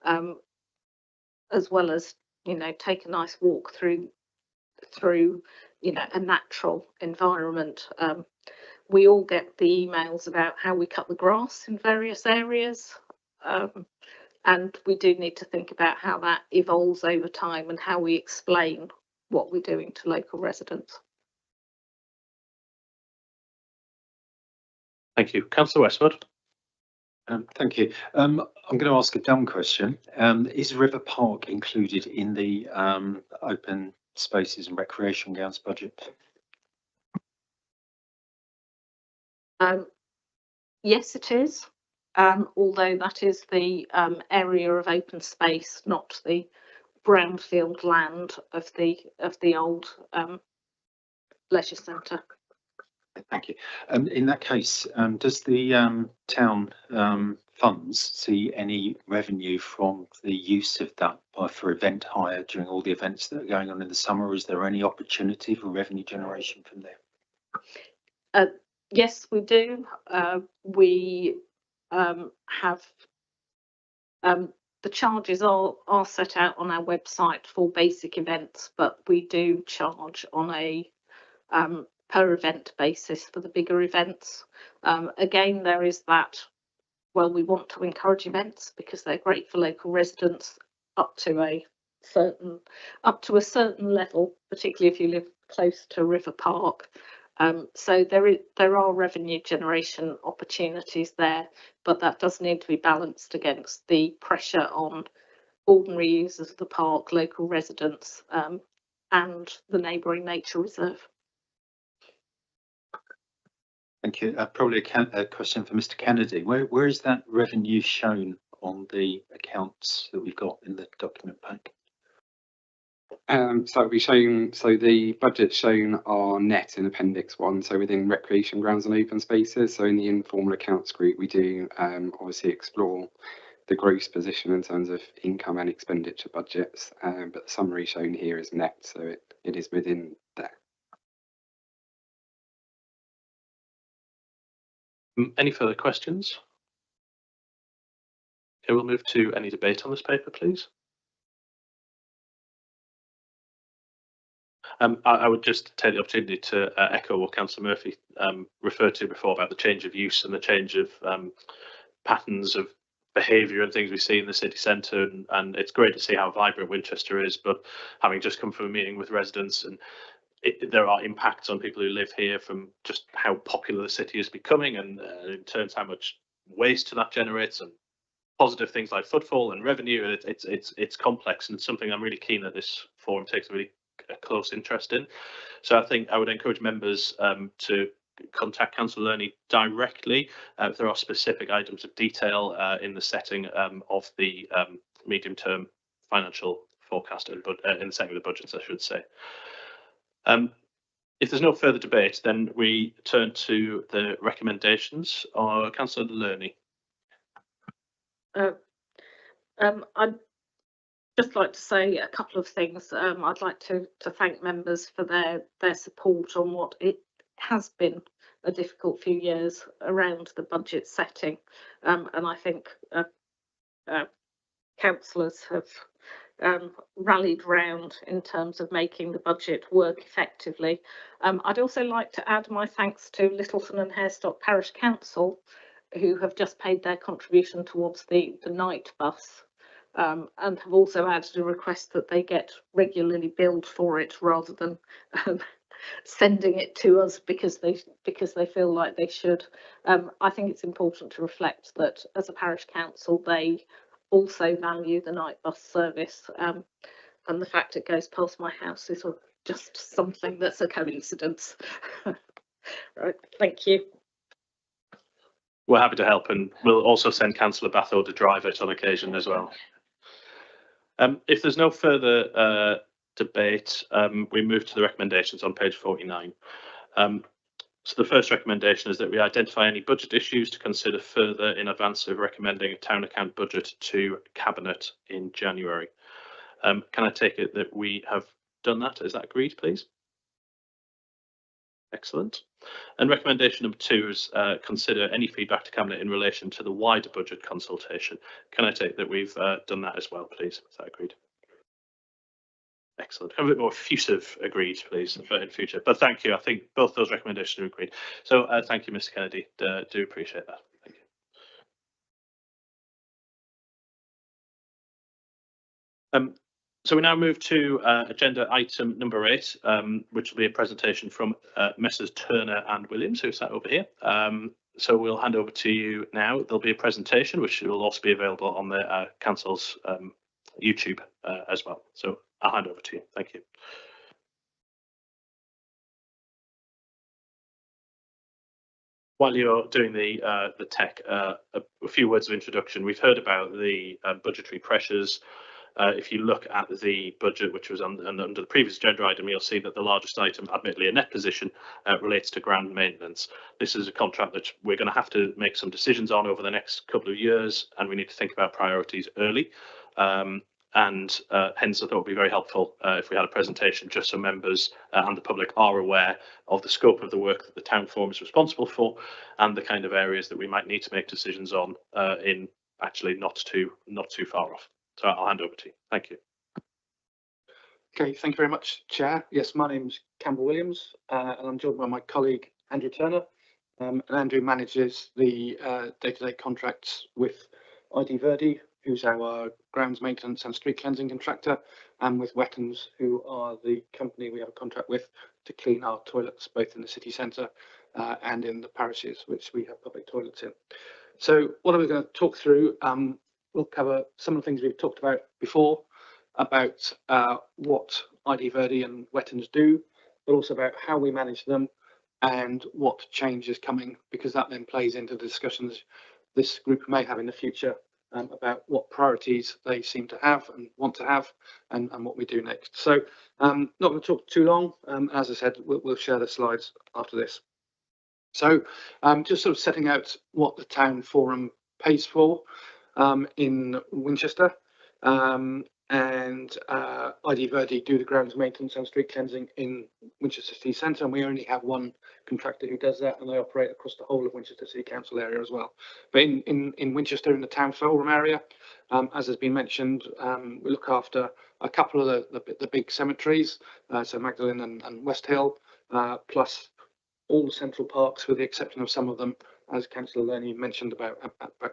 as well as take a nice walk through a natural environment. We all get the emails about how we cut the grass in various areas, and we do need to think about how that evolves over time and how we explain what we're doing to local residents. Thank you. Councillor Westwood. Thank you. I'm going to ask a dumb question. Is River Park included in the open spaces and recreation grounds budget? Yes, it is. Although that is the area of open space, not the brownfield land of the old leisure centre. Thank you. In that case, does the town funds see any revenue from the use of that for event hire during all the events that are going on in the summer? Or is there any opportunity for revenue generation from there? Yes, we do. We have the charges are set out on our website for basic events, but we do charge on a per event basis for the bigger events. Again, there is that, well, we want to encourage events because they're great for local residents up to a certain level, particularly if you live close to River Park. So there are revenue generation opportunities there, but that does need to be balanced against the pressure on ordinary users of the park, local residents, and the neighbouring nature reserve. Thank you. Probably a question for Mr. Kennedy. Where is that revenue shown on the accounts that we've got in the document pack? So it'll be shown. So the budget's shown are net in Appendix 1. So within recreation grounds and open spaces. So in the informal accounts group, we do obviously explore the gross position in terms of income and expenditure budgets. But the summary shown here is net, so it is within there. Any further questions? Okay, we'll move to any debate on this paper, please. I would just take the opportunity to echo what Councillor Murphy referred to before about the change of use and the change of patterns of behaviour and things we see in the city centre, and it's great to see how vibrant Winchester is, but having just come from a meeting with residents, and there are impacts on people who live here from just how popular the city is becoming, and in terms how much waste that generates, and positive things like footfall and revenue. It's complex, and it's something I'm really keen that this forum takes a really close interest in. So I think I would encourage members to contact Councillor Lerney directly if there are specific items of detail in the setting of the medium-term financial forecast and in the setting of the budgets, I should say. If there's no further debate, then we turn to the recommendations. Councillor Lerney. I'd just like to say a couple of things. I'd like to thank members for their support on what it has been a difficult few years around the budget setting, and I think councillors have rallied round in terms of making the budget work effectively. I'd also like to add my thanks to Littleton and Harestock Parish Council, who have just paid their contribution towards the night bus, and have also added a request that they get regularly billed for it rather than sending it to us because they feel like they should. I think it's important to reflect that as a parish council, they also value the night bus service, and the fact it goes past my house is just something that's a coincidence. Right, thank you. We're happy to help, and we'll also send Councillor Batho to drive it on occasion as well. If there's no further debate, we move to the recommendations on page 49. So the first recommendation is that we identify any budget issues to consider further in advance of recommending a town account budget to Cabinet in January. Can I take it that we have done that? Is that agreed, please? Excellent. And recommendation number 2 is consider any feedback to Cabinet in relation to the wider budget consultation. Can I take that we've done that as well, please? Is that agreed? Excellent. A bit more effusive agreed, please, in future. But thank you. I think both those recommendations are agreed. So thank you, Mr. Kennedy. Do appreciate that. Thank you. So we now move to agenda item number 8, which will be a presentation from Messrs Turner and Williams, who sat over here, So we'll hand over to you now. There'll be a presentation which will also be available on the council's YouTube as well. So I'll hand over to you. Thank you. While you're doing the tech, a few words of introduction. We've heard about the budgetary pressures. If you look at the budget, which was under the previous agenda item, you'll see that the largest item, admittedly a net position, relates to ground maintenance. This is a contract that we're going to have to make some decisions on over the next couple of years, and we need to think about priorities early. Hence, I thought it would be very helpful if we had a presentation just so members and the public are aware of the scope of the work that the town forum is responsible for and the kind of areas that we might need to make decisions on in actually not too far off. So I'll hand over to you. Thank you. Okay, thank you very much, Chair. Yes, my name's Campbell Williams, and I'm joined by my colleague Andrew Turner. And Andrew manages the day-to-day contracts with ID Verdi, who's our grounds maintenance and street cleansing contractor, and with Wettons, who are the company we have a contract with to clean our toilets, both in the city centre and in the parishes, which we have public toilets in. So what are we going to talk through? We'll cover some of the things we've talked about before, about what ID Verdi and Wettons do, but also about how we manage them and what change is coming, because that then plays into the discussions this group may have in the future about what priorities they seem to have and want to have, and what we do next. So not going to talk too long. As I said, we'll share the slides after this. So just sort of setting out what the town forum pays for in Winchester, and ID Verdi do the grounds maintenance and street cleansing in Winchester City Centre, and we only have one contractor who does that, and they operate across the whole of Winchester City Council area as well. But in Winchester, in the town forum area, as has been mentioned, we look after a couple of the big cemeteries, so Magdalen and West Hill, plus all the central parks, with the exception of some of them, as Councillor Lerny mentioned about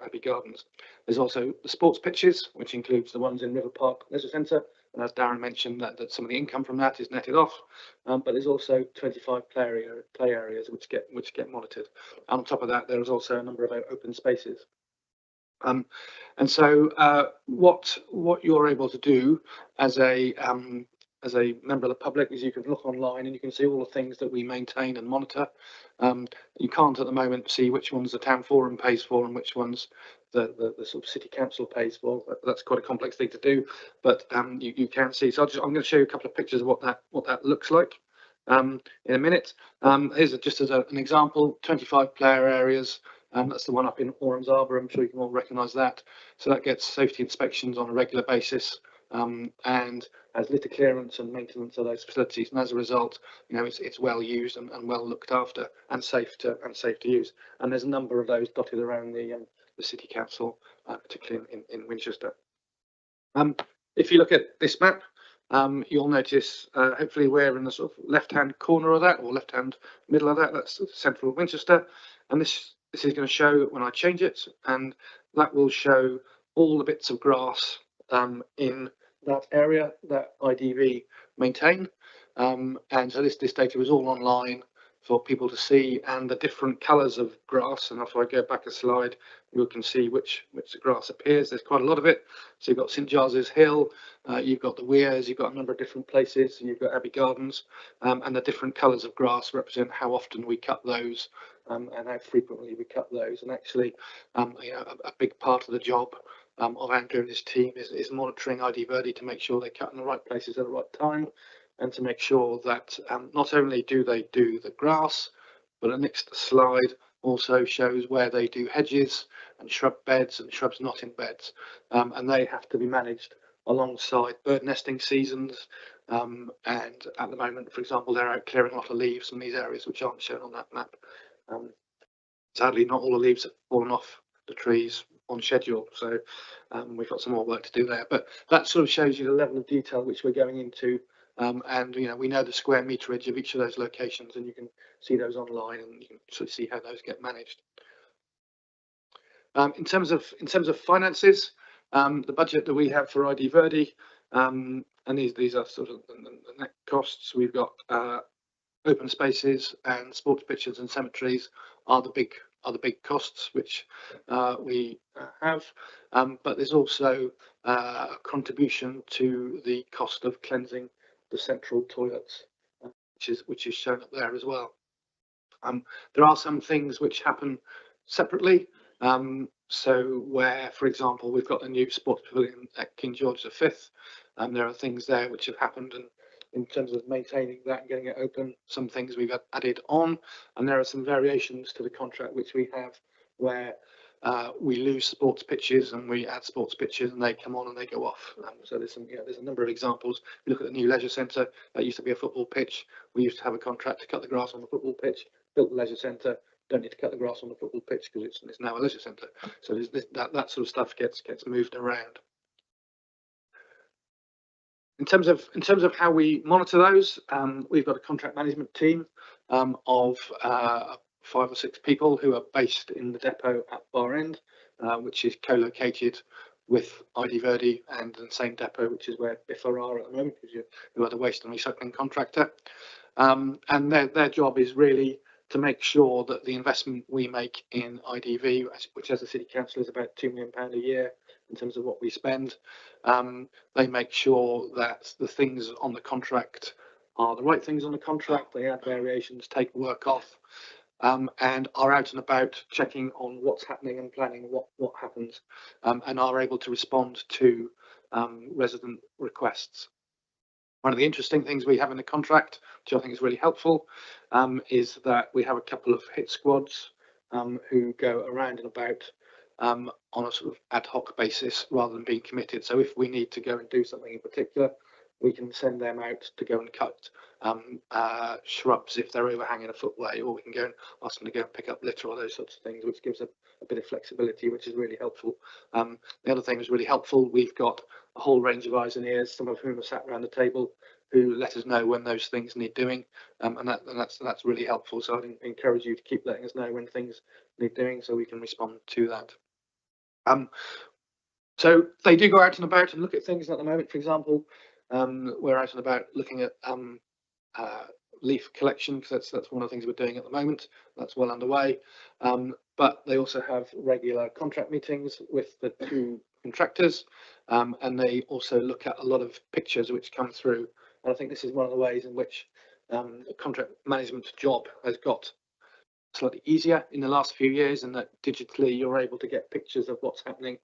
Abbey Gardens. There's also the sports pitches, which includes the ones in River Park Leisure Centre, and as Darren mentioned, that some of the income from that is netted off. But there's also 25 play areas which get monitored. And on top of that, there is also a number of open spaces. And so what you're able to do as a member of the public is you can look online and you can see all the things that we maintain and monitor. You can't at the moment see which ones the town forum pays for and which ones the sort of city council pays for. That's quite a complex thing to do, but you can see. So I'm going to show you a couple of pictures of what that looks like in a minute. Here's just as an example, 25 player areas. That's the one up in Orams Arbour. I'm sure you can all recognise that. So that gets safety inspections on a regular basis. And has litter clearance and maintenance of those facilities, and as a result, it's well used and well looked after and safe to use. And there's a number of those dotted around the city council, particularly in Winchester. If you look at this map, you'll notice hopefully we're in the sort of left-hand corner of that, or left-hand middle of that. That's central Winchester, and this is going to show when I change it, and that will show all the bits of grass in that area that IDV maintain, and so this data is all online for people to see, and the different colours of grass. And if I go back a slide, you can see which the grass appears. There's quite a lot of it. So you've got St Giles's Hill, you've got the Weirs, you've got a number of different places, and you've got Abbey Gardens, and the different colours of grass represent how often we cut those, and how frequently we cut those. And actually, a big part of the job of Andrew and his team is monitoring ID Verdi to make sure they cut in the right places at the right time, and to make sure that not only do they do the grass, but the next slide also shows where they do hedges and shrub beds and shrubs not in beds, and they have to be managed alongside bird nesting seasons. And at the moment, for example, they're out clearing a lot of leaves in these areas which aren't shown on that map. Sadly, not all the leaves have fallen off the trees on schedule, so we've got some more work to do there. But that sort of shows you the level of detail which we're going into, and we know the square meterage of each of those locations, and you can see those online, and you can sort of see how those get managed. In terms of finances, the budget that we have for ID Verdi, and these are sort of the net costs. We've got open spaces and sports pitches and cemeteries are the are the big costs which we have, but there's also a contribution to the cost of cleansing the central toilets, which is shown up there as well. There are some things which happen separately. So where, for example, we've got a new sports pavilion at King George V, there are things there which have happened, and in terms of maintaining that and getting it open, some things we've added on, and there are some variations to the contract which we have where we lose sports pitches and we add sports pitches and they come on and they go off. So there's a number of examples. If you look at the new leisure centre, that used to be a football pitch. We used to have a contract to cut the grass on the football pitch. Built the leisure centre, don't need to cut the grass on the football pitch because it's now a leisure centre. So that sort of stuff gets moved around. In terms of how we monitor those, we've got a contract management team of 5 or 6 people who are based in the depot at Bar End, which is co-located with ID Verdi and the same depot, which is where Biffa are at the moment, who are the waste and recycling contractor. And their job is really to make sure that the investment we make in IDV, which as a city council is about £2 million a year in terms of what we spend, they make sure that the things on the contract are the right things on the contract. They add variations, take work off, and are out and about checking on what's happening and planning what happens, and are able to respond to resident requests. One of the interesting things we have in the contract, which I think is really helpful, is that we have a couple of hit squads who go around and about on a sort of ad hoc basis rather than being committed. So if we need to go and do something in particular, we can send them out to go and cut shrubs if they're overhanging a footway, or we can go and ask them to go and pick up litter or those sorts of things, which gives a bit of flexibility, which is really helpful. The other thing is really helpful. We've got a whole range of eyes and ears, some of whom are sat around the table, who let us know when those things need doing, and that's really helpful. So I'd encourage you to keep letting us know when things need doing, so we can respond to that. So they do go out and about and look at things at the moment. For example, we're out and about looking at leaf collection, because that's one of the things we're doing at the moment. That's well underway. But they also have regular contract meetings with the 2 contractors, and they also look at a lot of pictures which come through. And I think this is one of the ways in which the contract management job has got slightly easier in the last few years, and that digitally you're able to get pictures of what's happening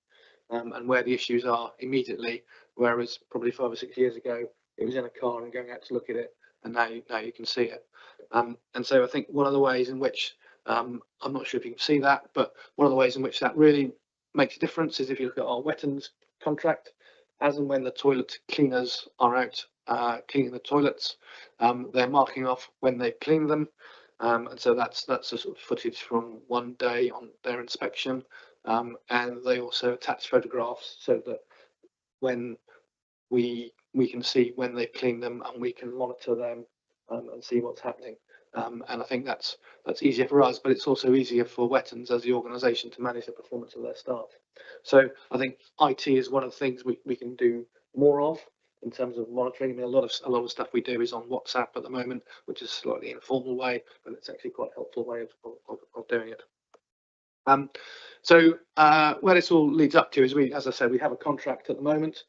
and where the issues are immediately, whereas probably 5 or 6 years ago it was in a car and going out to look at it, and now you can see it. And so I think one of the ways in which I'm not sure if you can see that, but one of the ways in which that really makes a difference is if you look at our wetlands contract. As and when the toilet cleaners are out cleaning the toilets, they're marking off when they've cleaned them, and so that's a sort of footage from one day on their inspection, and they also attach photographs so that when we can see when they've cleaned them and we can monitor them and see what's happening. And I think that's easier for us, but it's also easier for Wetlands as the organisation to manage the performance of their staff. So I think IT is one of the things we can do more of in terms of monitoring. I mean, a lot of stuff we do is on WhatsApp at the moment, which is a slightly informal way, but it's actually quite a helpful way of doing it. So where this all leads up to is as I said, we have a contract at the moment,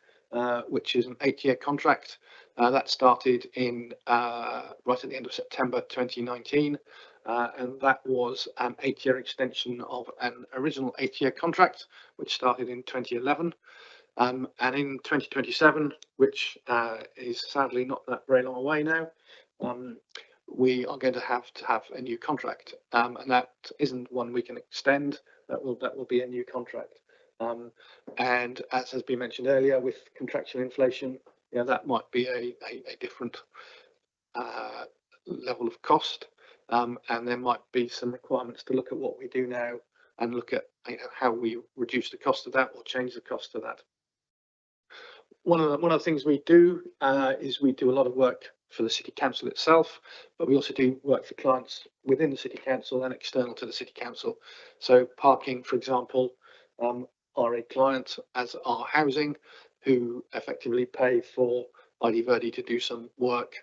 which is an 8-year contract. That started in right at the end of September 2019, and that was an 8-year extension of an original 8-year contract, which started in 2011. And in 2027, which is sadly not that very long away now, we are going to have a new contract, and that isn't one we can extend. That will be a new contract. And as has been mentioned earlier, with contractual inflation, that might be a different level of cost, and there might be some requirements to look at what we do now and look at how we reduce the cost of that or change the cost of that. One of the things we do is we do a lot of work for the city council itself, but we also do work for clients within the city council and external to the city council. So parking, for example, are a client, as are housing, who effectively pay for ID Verdi to do some work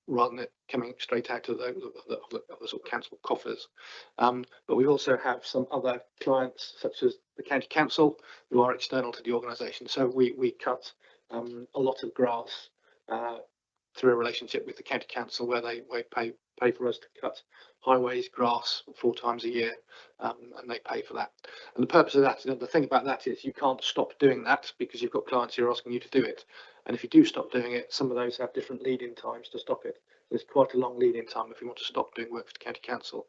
rather than it coming straight out of the sort of council coffers. But we also have some other clients, such as the county council, who are external to the organisation. So we cut a lot of grass through a relationship with the county council, where they pay for us to cut highways, grass 4 times a year, and they pay for that. And the purpose of that, the thing about that is you can't stop doing that because you've got clients who are asking you to do it. And if you do stop doing it, some of those have different lead-in times to stop it. There's quite a long lead-in time if you want to stop doing work for the county council.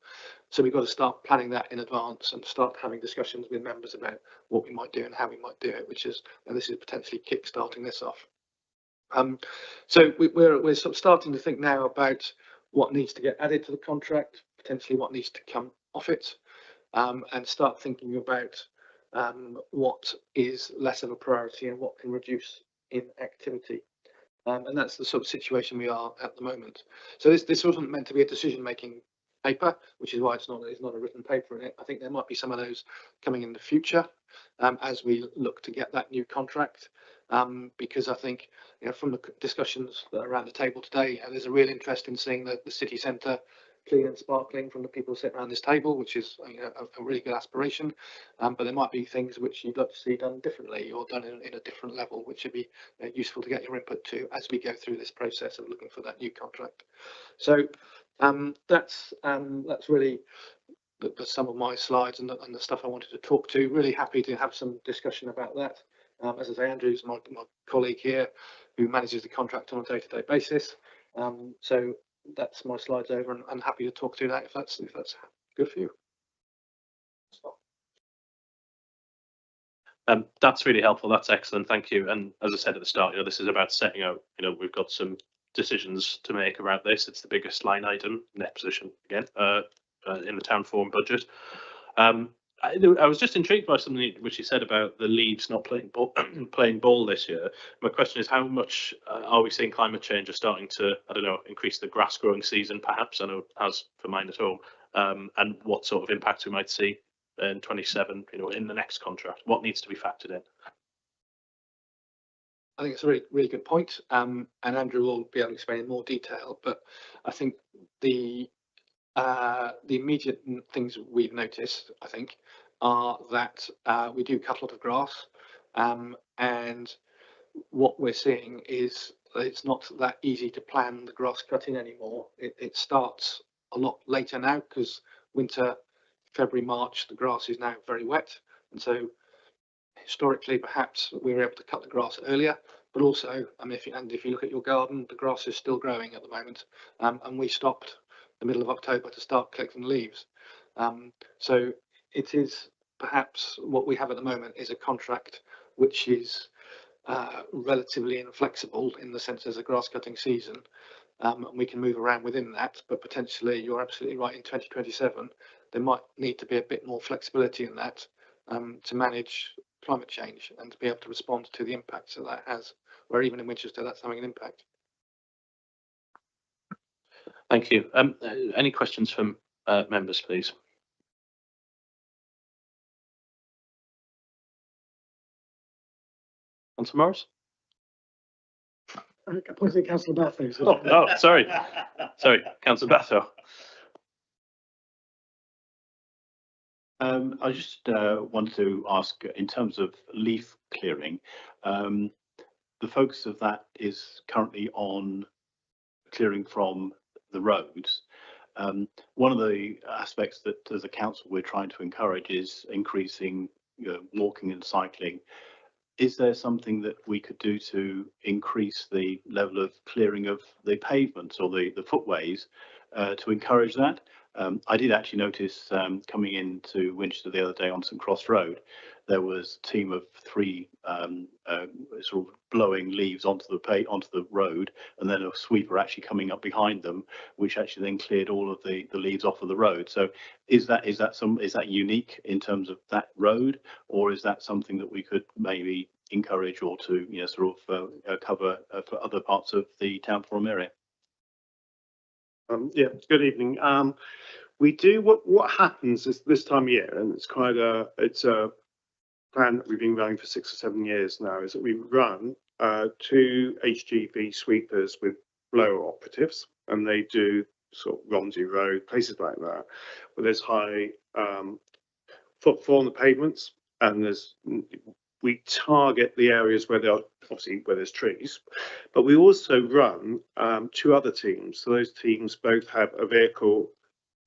So we've got to start planning that in advance and start having discussions with members about what we might do and how we might do it, which is, and this is potentially kick-starting this off. So we're sort of starting to think now about what needs to get added to the contract, potentially what needs to come off it, and start thinking about what is less of a priority and what can reduce in activity. And that's the sort of situation we are at the moment. So this wasn't meant to be a decision-making paper, which is why it's not a written paper in it. I think there might be some of those coming in the future as we look to get that new contract, because I think, you know, from the discussions that are around the table today, there's a real interest in seeing the city centre clean and sparkling from the people sitting around this table, which is, you know, a really good aspiration. But there might be things which you'd like to see done differently or done in a different level, which would be useful to get your input to as we go through this process of looking for that new contract. So that's really the sum of my slides and the stuff I wanted to talk to. Really happy to have some discussion about that. As I say, Andrew's my colleague here who manages the contract on a day-to-day basis. So that's my slides over, and I'm happy to talk through that if that's good for you. That's really helpful. That's excellent. Thank you. And as I said at the start, you know, this is about setting out, you know, we've got some decisions to make around this. It's the biggest line item, net position again, in the town forum budget. I was just intrigued by something which you said about the Leeds not playing ball this year. My question is, how much are we seeing climate change are starting to, I don't know, increase the grass growing season, perhaps? I know it has for mine at home. And what sort of impact we might see in 27, you know, in the next contract? What needs to be factored in? I think it's a really good point. And Andrew will be able to explain in more detail, but I think the immediate things we've noticed, I think, are that we do cut a lot of grass, and what we're seeing is that it's not that easy to plan the grass cutting anymore. It starts a lot later now because winter, February, March, the grass is now very wet, and so historically perhaps we were able to cut the grass earlier. But also, I mean, if you look at your garden, the grass is still growing at the moment, and we stopped the middle of October to start collecting leaves. So it is perhaps what we have at the moment is a contract which is relatively inflexible in the sense there's a grass cutting season, and we can move around within that. But potentially, you're absolutely right, in 2027 there might need to be a bit more flexibility in that to manage climate change and to be able to respond to the impacts that that has, where even in Winchester that's having an impact. Thank you. Any questions from members, please? Councillor Morris? Appointed Councillor Batho. So Oh, sorry. Sorry, Councillor Batho. I just wanted to ask, in terms of leaf clearing, the focus of that is currently on clearing from the roads. One of the aspects that as a council we're trying to encourage is increasing walking and cycling. Is there something that we could do to increase the level of clearing of the pavements or the footways to encourage that? I did actually notice coming into Winchester the other day on St Cross Road, there was a team of 3 sort of blowing leaves onto the road, and then a sweeper actually coming up behind them, which actually then cleared all of the leaves off of the road. So is that unique in terms of that road, or is that something that we could maybe encourage or to sort of cover for other parts of the town forum area? Yeah, good evening. We do what happens is this time of year, and it's a plan that we've been running for 6 or 7 years now, is that we run 2 HGV sweepers with 2 blower operatives, and they do sort of Romsey Road, places like that, where there's high footfall on the pavements, and we target the areas where there are obviously where there's trees, but we also run two other teams. So those teams both have a vehicle,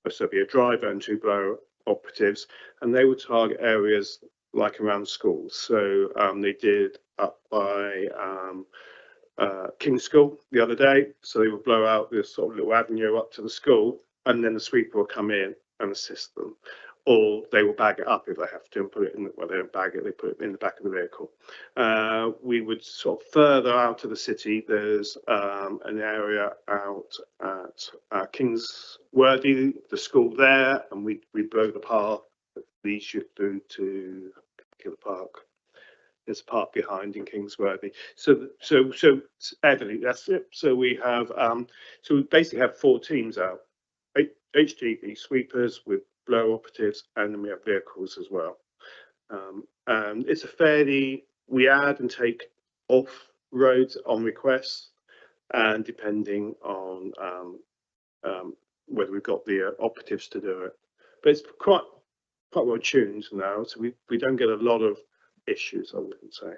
so be a driver and two blower operatives, and they would target areas like around schools. So they did up by King's School the other day. So they would blow out this sort of little avenue up to the school, and then the sweeper will come in and assist them. Or they will bag it up if they have to and put it in, well, they don't bag it, they put it in the back of the vehicle. We would sort of further out of the city, there's an area out at Kingsworthy, the school there, and we blow the path that leads you through to the park. There's a park behind in Kingsworthy. So Everly, that's it. So we have, so we basically have 4 teams out, HGV sweepers with blower operatives, and then we have vehicles as well. And it's a fairly, we add and take off roads on request, and depending on whether we've got the operatives to do it. But it's quite well tuned now, so we don't get a lot of issues, I wouldn't say.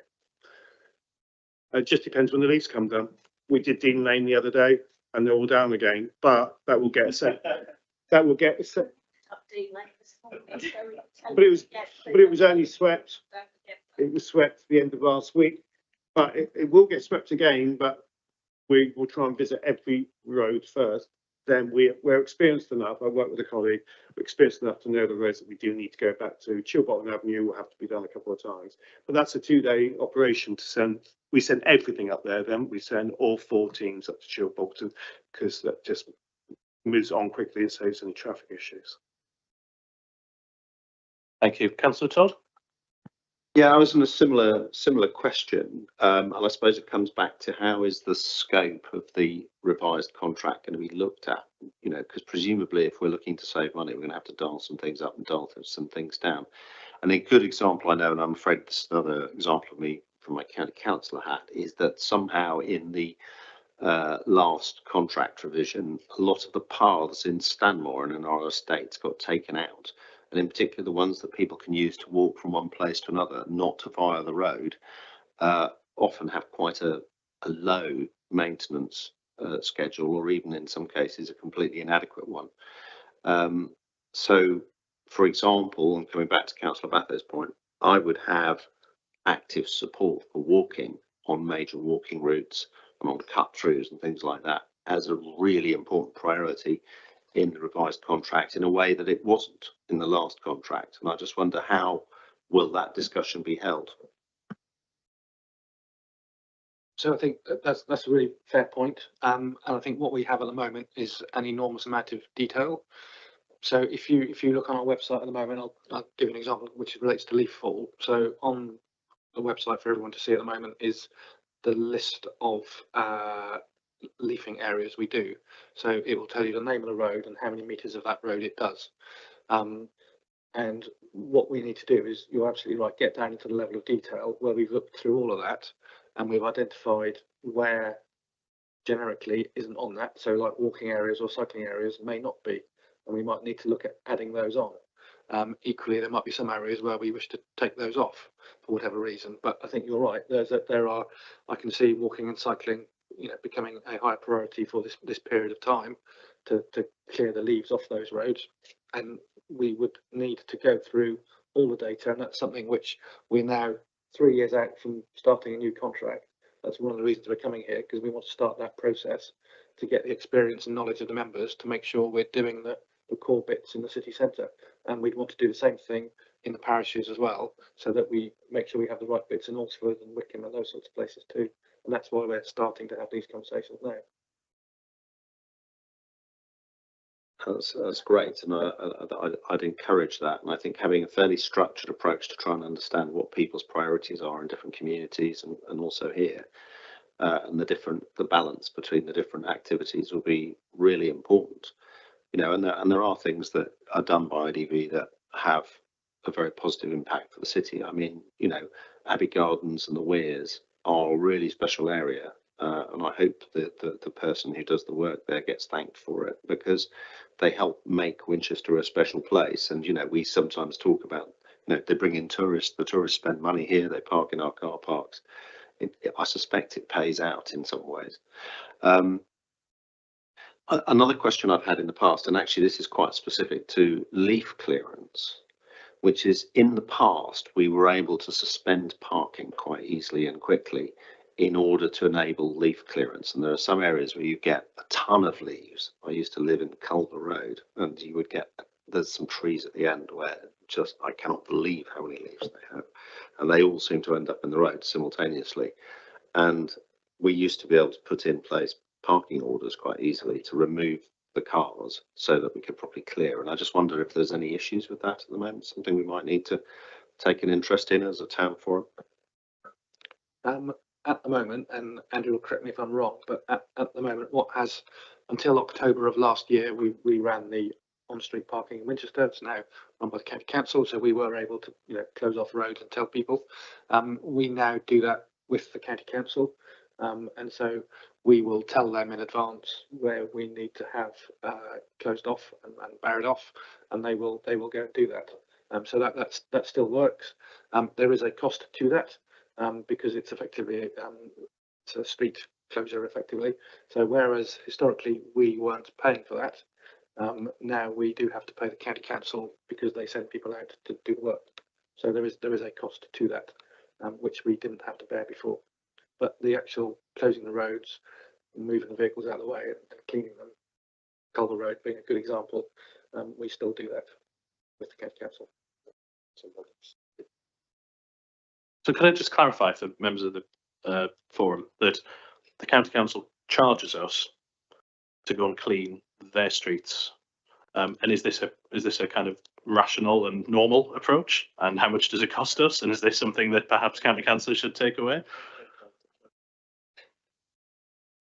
It just depends when the leaves come down. We did Dean Lane the other day, and they're all down again, but that will get set. That will get set. But it was only swept. It was swept at the end of last week, but it will get swept again. But we will try and visit every road first. Then we're experienced enough. I work with a colleague. We're experienced enough to know the roads that we do need to go back to. Chilbottom Avenue will have to be done a couple of times, but that's a 2-day operation to send. We send everything up there. Then we send all 4 teams up to Chilbottom, because that just moves on quickly and saves any traffic issues. Thank you. Councillor Todd? Yeah, I was in a similar question, and I suppose it comes back to how is the scope of the revised contract going to be looked at? You know, because presumably if we're looking to save money, we're going to have to dial some things up and dial some things down. And a good example I know, and I'm afraid this is another example of me from my county councillor hat, is that somehow in the last contract revision, a lot of the paths in Stanmore and in our estates got taken out. And in particular, the ones that people can use to walk from one place to another, not via the road, often have quite a low maintenance schedule, or even in some cases a completely inadequate one. So, for example, and coming back to Councillor Batho's point, I would have active support for walking on major walking routes and on cut-throughs and things like that as a really important priority in the revised contract, in a way that it wasn't in the last contract. And I just wonder, how will that discussion be held? So I think that's a really fair point. And I think what we have at the moment is an enormous amount of detail. So if you look on our website at the moment, I'll give you an example which relates to leaf fall. So on the website for everyone to see at the moment is the list of leafing areas we do. So it will tell you the name of the road and how many meters of that road it does. And what we need to do is, you're absolutely right, get down into the level of detail where we've looked through all of that and we've identified where generically isn't on that. So like walking areas or cycling areas may not be, and we might need to look at adding those on. Equally, there might be some areas where we wish to take those off for whatever reason. But I think you're right. I can see walking and cycling, becoming a higher priority for this period of time to clear the leaves off those roads. And we would need to go through all the data, and that's something which we're now 3 years out from starting a new contract. That's one of the reasons we're coming here, because we want to start that process to get the experience and knowledge of the members to make sure we're doing the core bits in the city centre. And we'd want to do the same thing in the parishes as well, so that we make sure we have the right bits in Alresford and Wickham and those sorts of places too. And that's why we're starting to have these conversations now. That's great, and I'd encourage that. And I think having a fairly structured approach to try and understand what people's priorities are in different communities and also here, and the balance between the different activities will be really important. And there are things that are done by IDV that have a very positive impact for the city. I mean, Abbey Gardens and the Weirs are a really special area and I hope that the person who does the work there gets thanked for it, because they help make Winchester a special place. And, you know, we sometimes talk about, you know, they bring in tourists, the tourists spend money here, they park in our car parks. I suspect it pays out in some ways. Another question I've had in the past, and actually this is quite specific to leaf clearance, which is, in the past we were able to suspend parking quite easily and quickly in order to enable leaf clearance. And there are some areas where you get a ton of leaves. I used to live in Culver Road, and you would get, there's some trees at the end where just, I cannot believe how many leaves they have. And they all seem to end up in the road simultaneously. And we used to be able to put in place parking orders quite easily to remove the cars so that we could properly clear. And I just wonder if there's any issues with that at the moment, something we might need to take an interest in as a town forum. At the moment, and Andrew will correct me if I'm wrong, but at the moment, what has, until October of last year, we ran the on-street parking in Winchester. It's now run by the county council, so we were able to, you know, close off roads and tell people. We now do that with the county council, and so we will tell them in advance where we need to have closed off and barred off, and they will go and do that. So that still works. There is a cost to that, because it's effectively it's a street closure effectively. So whereas historically we weren't paying for that, now we do have to pay the county council because they send people out to do the work. So there is a cost to that, which we didn't have to bear before. But the actual closing the roads, moving the vehicles out of the way and cleaning them, Culver Road being a good example, we still do that with the county council. So can I just clarify for members of the forum that the county council charges us to go and clean their streets, and is this a kind of rational and normal approach? And how much does it cost us? And is this something that perhaps county councillors should take away?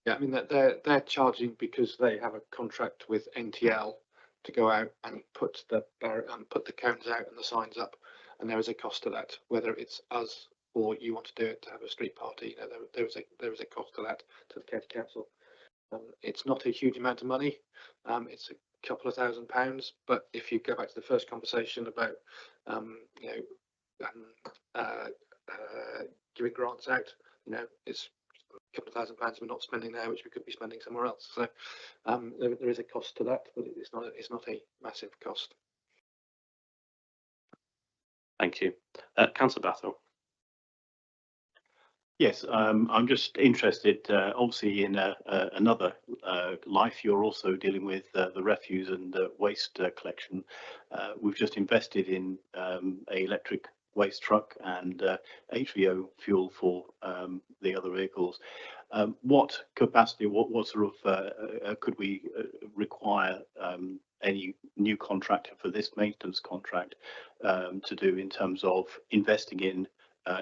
Yeah, I mean that they're charging because they have a contract with NTL to go out and put the cones out and the signs up, and there is a cost to that. Whether it's us or you want to do it to have a street party, you know, there is a cost to that to the county council. It's not a huge amount of money. It's a couple of £1,000, but if you go back to the first conversation about you know, giving grants out, you know, it's a couple of £1,000 we're not spending there, which we could be spending somewhere else. So there is a cost to that, but it's not a massive cost. Thank you. Councillor Battle. Yes, I'm just interested, obviously, in another life. You're also dealing with the refuse and waste collection. We've just invested in a electric waste truck and HVO fuel for the other vehicles. What capacity, what sort of could we require any new contractor for this maintenance contract to do in terms of investing in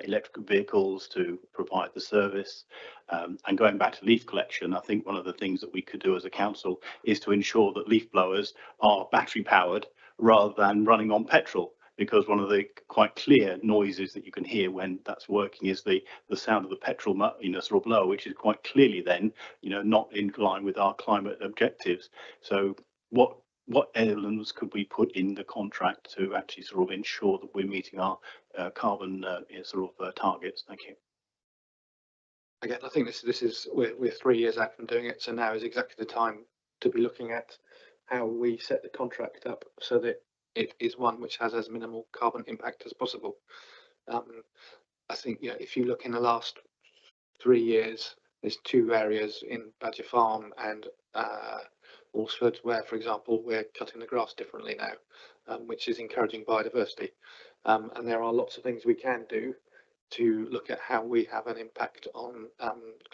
electric vehicles to provide the service? And going back to leaf collection, I think one of the things that we could do as a council is to ensure that leaf blowers are battery powered rather than running on petrol, because one of the quite clear noises that you can hear when that's working is the sound of the petrol, you know, sort of blower, which is quite clearly then, you know, not in line with our climate objectives. So what elements could we put in the contract to actually sort of ensure that we're meeting our carbon targets? Thank you. Again, I think this is we're 3 years out from doing it, so now is exactly the time to be looking at how we set the contract up so that it is one which has as minimal carbon impact as possible. I think, you know, if you look in the last 3 years, there's 2 areas in Badger Farm and Alsford where, for example, we're cutting the grass differently now, which is encouraging biodiversity. And there are lots of things we can do to look at how we have an impact on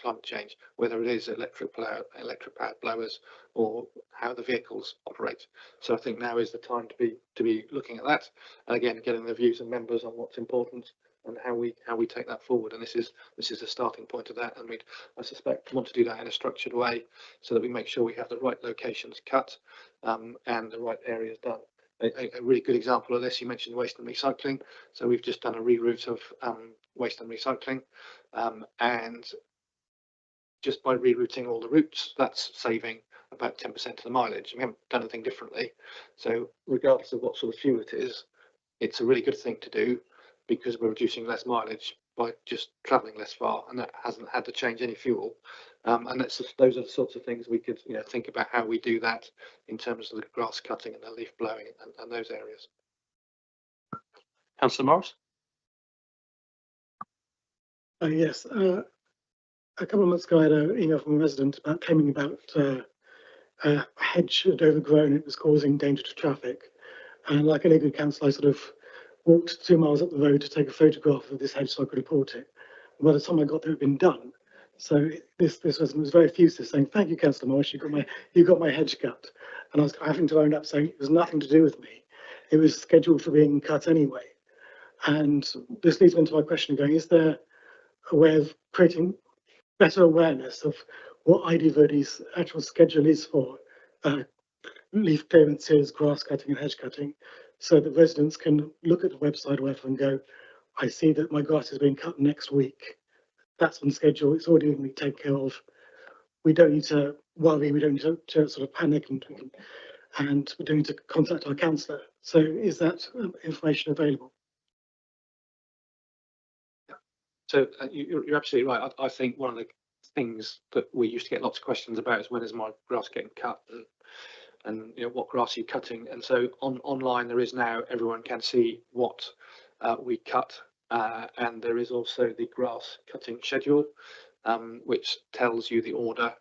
climate change, whether it is electric powered blowers or how the vehicles operate. So I think now is the time to be looking at that, and again getting the views of members on what's important and how we take that forward. And this is the starting point of that, and I suspect want to do that in a structured way so that we make sure we have the right locations cut and the right areas done. A really good example of this, you mentioned waste and recycling. So we've just done a reroute of waste and recycling, and just by rerouting all the routes, that's saving about 10% of the mileage. We haven't done anything differently. So regardless of what sort of fuel it is, it's a really good thing to do because we're reducing less mileage by just travelling less far, and that hasn't had to change any fuel. And that's just, those are the sorts of things we could, you know, think about how we do that in terms of the grass cutting and the leaf blowing and those areas. Councillor Morris? Yes, a couple of months ago I had an email from a resident claiming about a hedge had overgrown, it was causing danger to traffic. And like any good councillor, I sort of walked 2 miles up the road to take a photograph of this hedge so I could report it. And by the time I got there, it had been done. So this resident was very effusive, saying, "Thank you, Councillor Morris, you got my hedge cut." And I was having to own up, saying it was nothing to do with me. It was scheduled for being cut anyway. And this leads me into my question going, is there a way of creating better awareness of what ID Verdi's actual schedule is for leaf clearances, grass cutting and hedge cutting, so that residents can look at the website or whatever and go, I see that my grass is being cut next week. That's on schedule, it's already going to be taken care of. We don't need to worry, we don't need to sort of panic, and we don't need to contact our councillor. So is that information available? So you're absolutely right. I think one of the things that we used to get lots of questions about is when is my grass getting cut, and you know, what grass are you cutting? And so online there is now, everyone can see what we cut, and there is also the grass cutting schedule, which tells you the order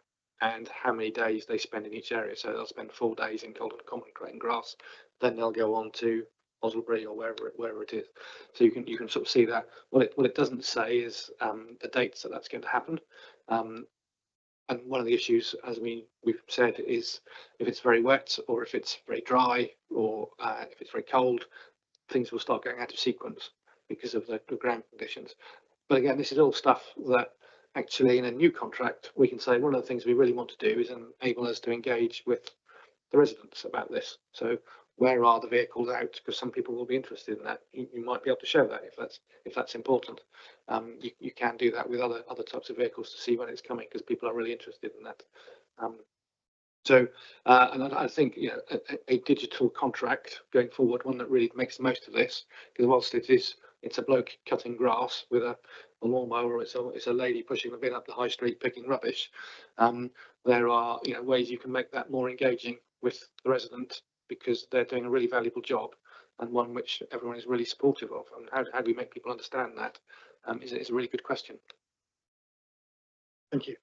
and how many days they spend in each area. So they'll spend 4 days in Golden Common cutting grass, then they'll go on to Oswaldbury or wherever it is. So you can sort of see that. What it doesn't say is the dates that that's going to happen. And one of the issues, as we've said, is if it's very wet or if it's very dry or if it's very cold, things will start going out of sequence because of the ground conditions. But again, this is all stuff that actually in a new contract, we can say one of the things we really want to do is enable us to engage with the residents about this. So where are the vehicles out? Because some people will be interested in that. You might be able to show that if that's important. You can do that with other types of vehicles to see when it's coming, because people are really interested in that. And I think, you know, a digital contract going forward, one that really makes the most of this, because whilst it's a bloke cutting grass with a lawnmower, or it's a lady pushing the bin up the high street picking rubbish. There are, you know, ways you can make that more engaging with the resident, because they're doing a really valuable job, and one which everyone is really supportive of. And how do we make people understand that? Is a really good question. Thank you.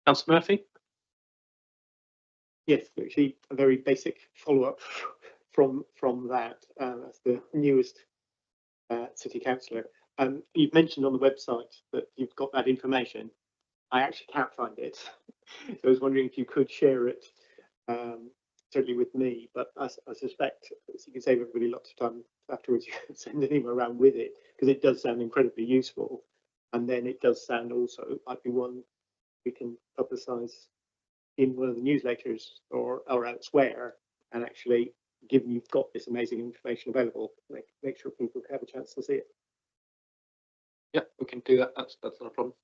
Councillor Murphy? Yes, actually a very basic follow-up from that as the newest city councillor. You've mentioned on the website that you've got that information. I actually can't find it, so I was wondering if you could share it, certainly with me. But I suspect you can save everybody lots of time afterwards. You can send an email around with it, because it does sound incredibly useful, and then it does sound also might be one we can publicise in one of the newsletters or elsewhere, and actually, given you've got this amazing information available, make sure people have a chance to see it. Yeah, we can do that. That's not a problem.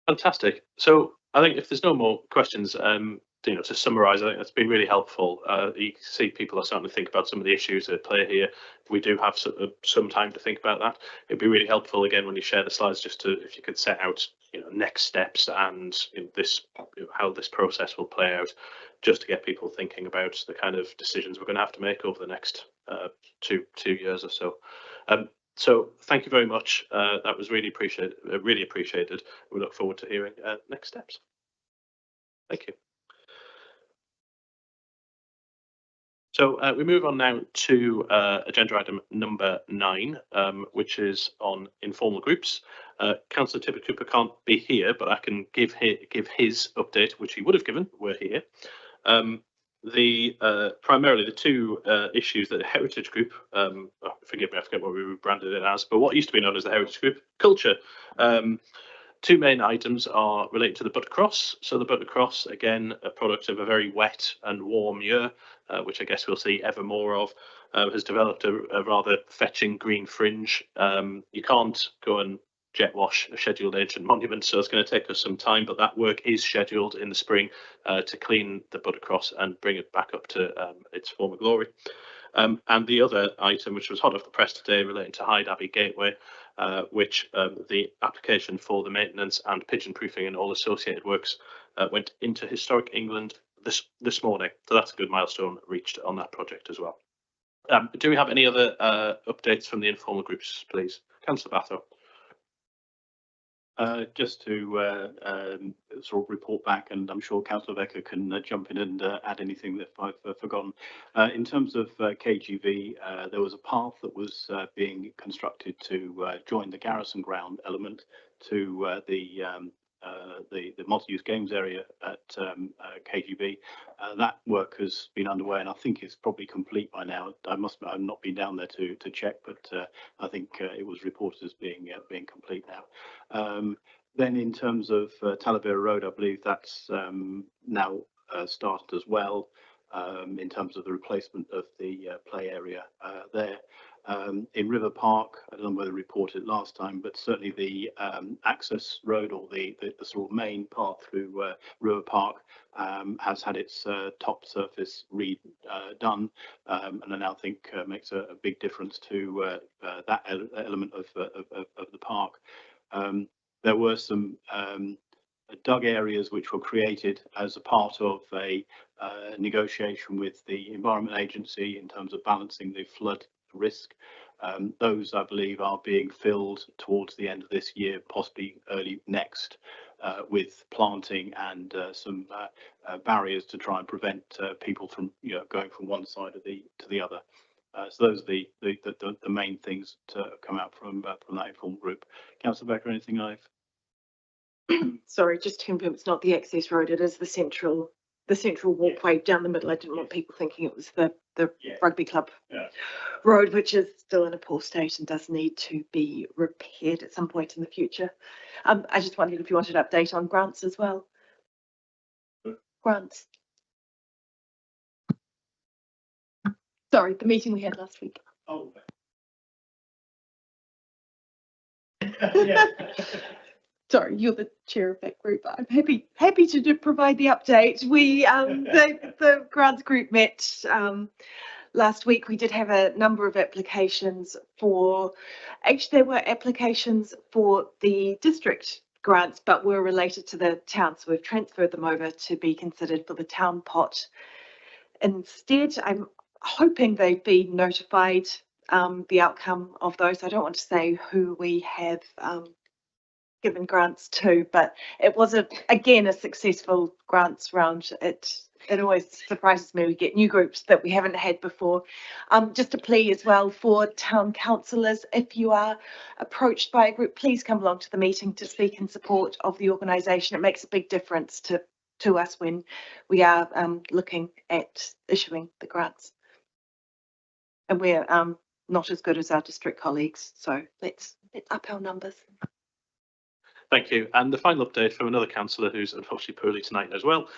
Fantastic. So I think if there's no more questions, you know, to summarise, I think that's been really helpful. You can see people are starting to think about some of the issues at play here. We do have some time to think about that. It'd be really helpful again when you share the slides, just to, if you could set out, you know, next steps and this, you know, how this process will play out, just to get people thinking about the kind of decisions we're going to have to make over the next two years or so. So thank you very much. That was really appreciated. Really appreciated. We look forward to hearing next steps. Thank you. So we move on now to agenda item number 9, which is on informal groups. Councillor Tibbet Cooper can't be here, but I can give his update, which he would have given were here. Primarily the two issues that the Heritage Group, forgive me, I forget what we branded it as, but what used to be known as the Heritage Group, culture. Two main items are related to the Buttercross. So the Buttercross, again, a product of a very wet and warm year, which I guess we'll see ever more of, has developed a rather fetching green fringe. You can't go and jet wash a scheduled ancient monument, so it's going to take us some time, but that work is scheduled in the spring to clean the Buttercross and bring it back up to its former glory. And the other item, which was hot off the press today, relating to Hyde Abbey Gateway, which the application for the maintenance and pigeon proofing and all associated works went into Historic England this morning. So that's a good milestone reached on that project as well. Do we have any other updates from the informal groups, please? Councillor Batho. Just to sort of report back, and I'm sure Councillor Becker can jump in and add anything that I've forgotten. In terms of KGV, there was a path that was being constructed to join the Garrison Ground element to the multi-use games area at KGB. That work has been underway, and I think it's probably complete by now. I've not been down there to check, but I think it was reported as being complete now. Then in terms of Talavera Road, I believe that's now started as well, in terms of the replacement of the play area there. In River Park, I don't know whether reported last time, but certainly the access road, or the sort of main path through River Park has had its top surface redone, and I now think makes a big difference to that element of the park. There were some dug areas which were created as a part of a negotiation with the Environment Agency in terms of balancing the flood risk. Those, I believe, are being filled towards the end of this year, possibly early next, with planting and some barriers to try and prevent people from going from one side of to the other. So those are the main things to come out from that informal group. Councillor Becker, anything I've Sorry, just to confirm, it's not the access road, it is the central walkway down the middle. I didn't want people thinking it was the rugby club road, which is still in a poor state and does need to be repaired at some point in the future. I just wondered if you wanted an update on grants as well. Grants. Sorry, the meeting we had last week. Oh. Sorry, you're the chair of that group. I'm happy to provide the update. We the grants group met last week. We did have a number of applications for, actually there were applications for the district grants, but were related to the town, so we've transferred them over to be considered for the town pot instead. I'm hoping they've been notified the outcome of those. I don't want to say who we have given grants to, but it was again a successful grants round. It always surprises me we get new groups that we haven't had before. Just a plea as well for town councillors, if you are approached by a group, please come along to the meeting to speak in support of the organisation. It makes a big difference to us when we are looking at issuing the grants. And we're not as good as our district colleagues, so let's up our numbers. Thank you. And the final update from another councillor who's unfortunately poorly tonight as well,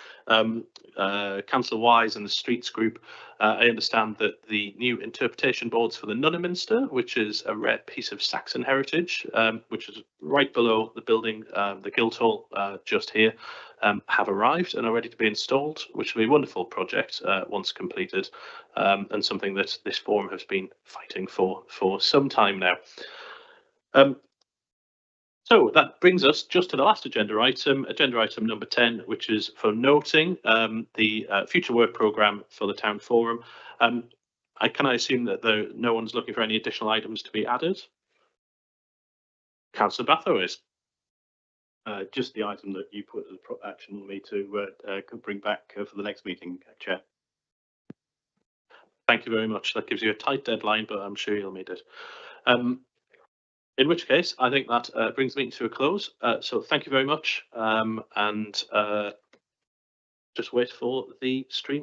Councillor Wise and the Streets Group. I understand that the new interpretation boards for the Nunnaminster, which is a rare piece of Saxon heritage, which is right below the building, the Guildhall, just here, have arrived and are ready to be installed, which will be a wonderful project once completed, and something that this forum has been fighting for some time now. So that brings us just to the last agenda item number 10, which is for noting the future work programme for the town forum. Can I assume that no one's looking for any additional items to be added? Councillor Batho is. Just the item that you put as action on me to bring back for the next meeting, Chair. Thank you very much. That gives you a tight deadline, but I'm sure you'll meet it. In which case, I think that brings the meeting to a close. So thank you very much, and just wait for the stream to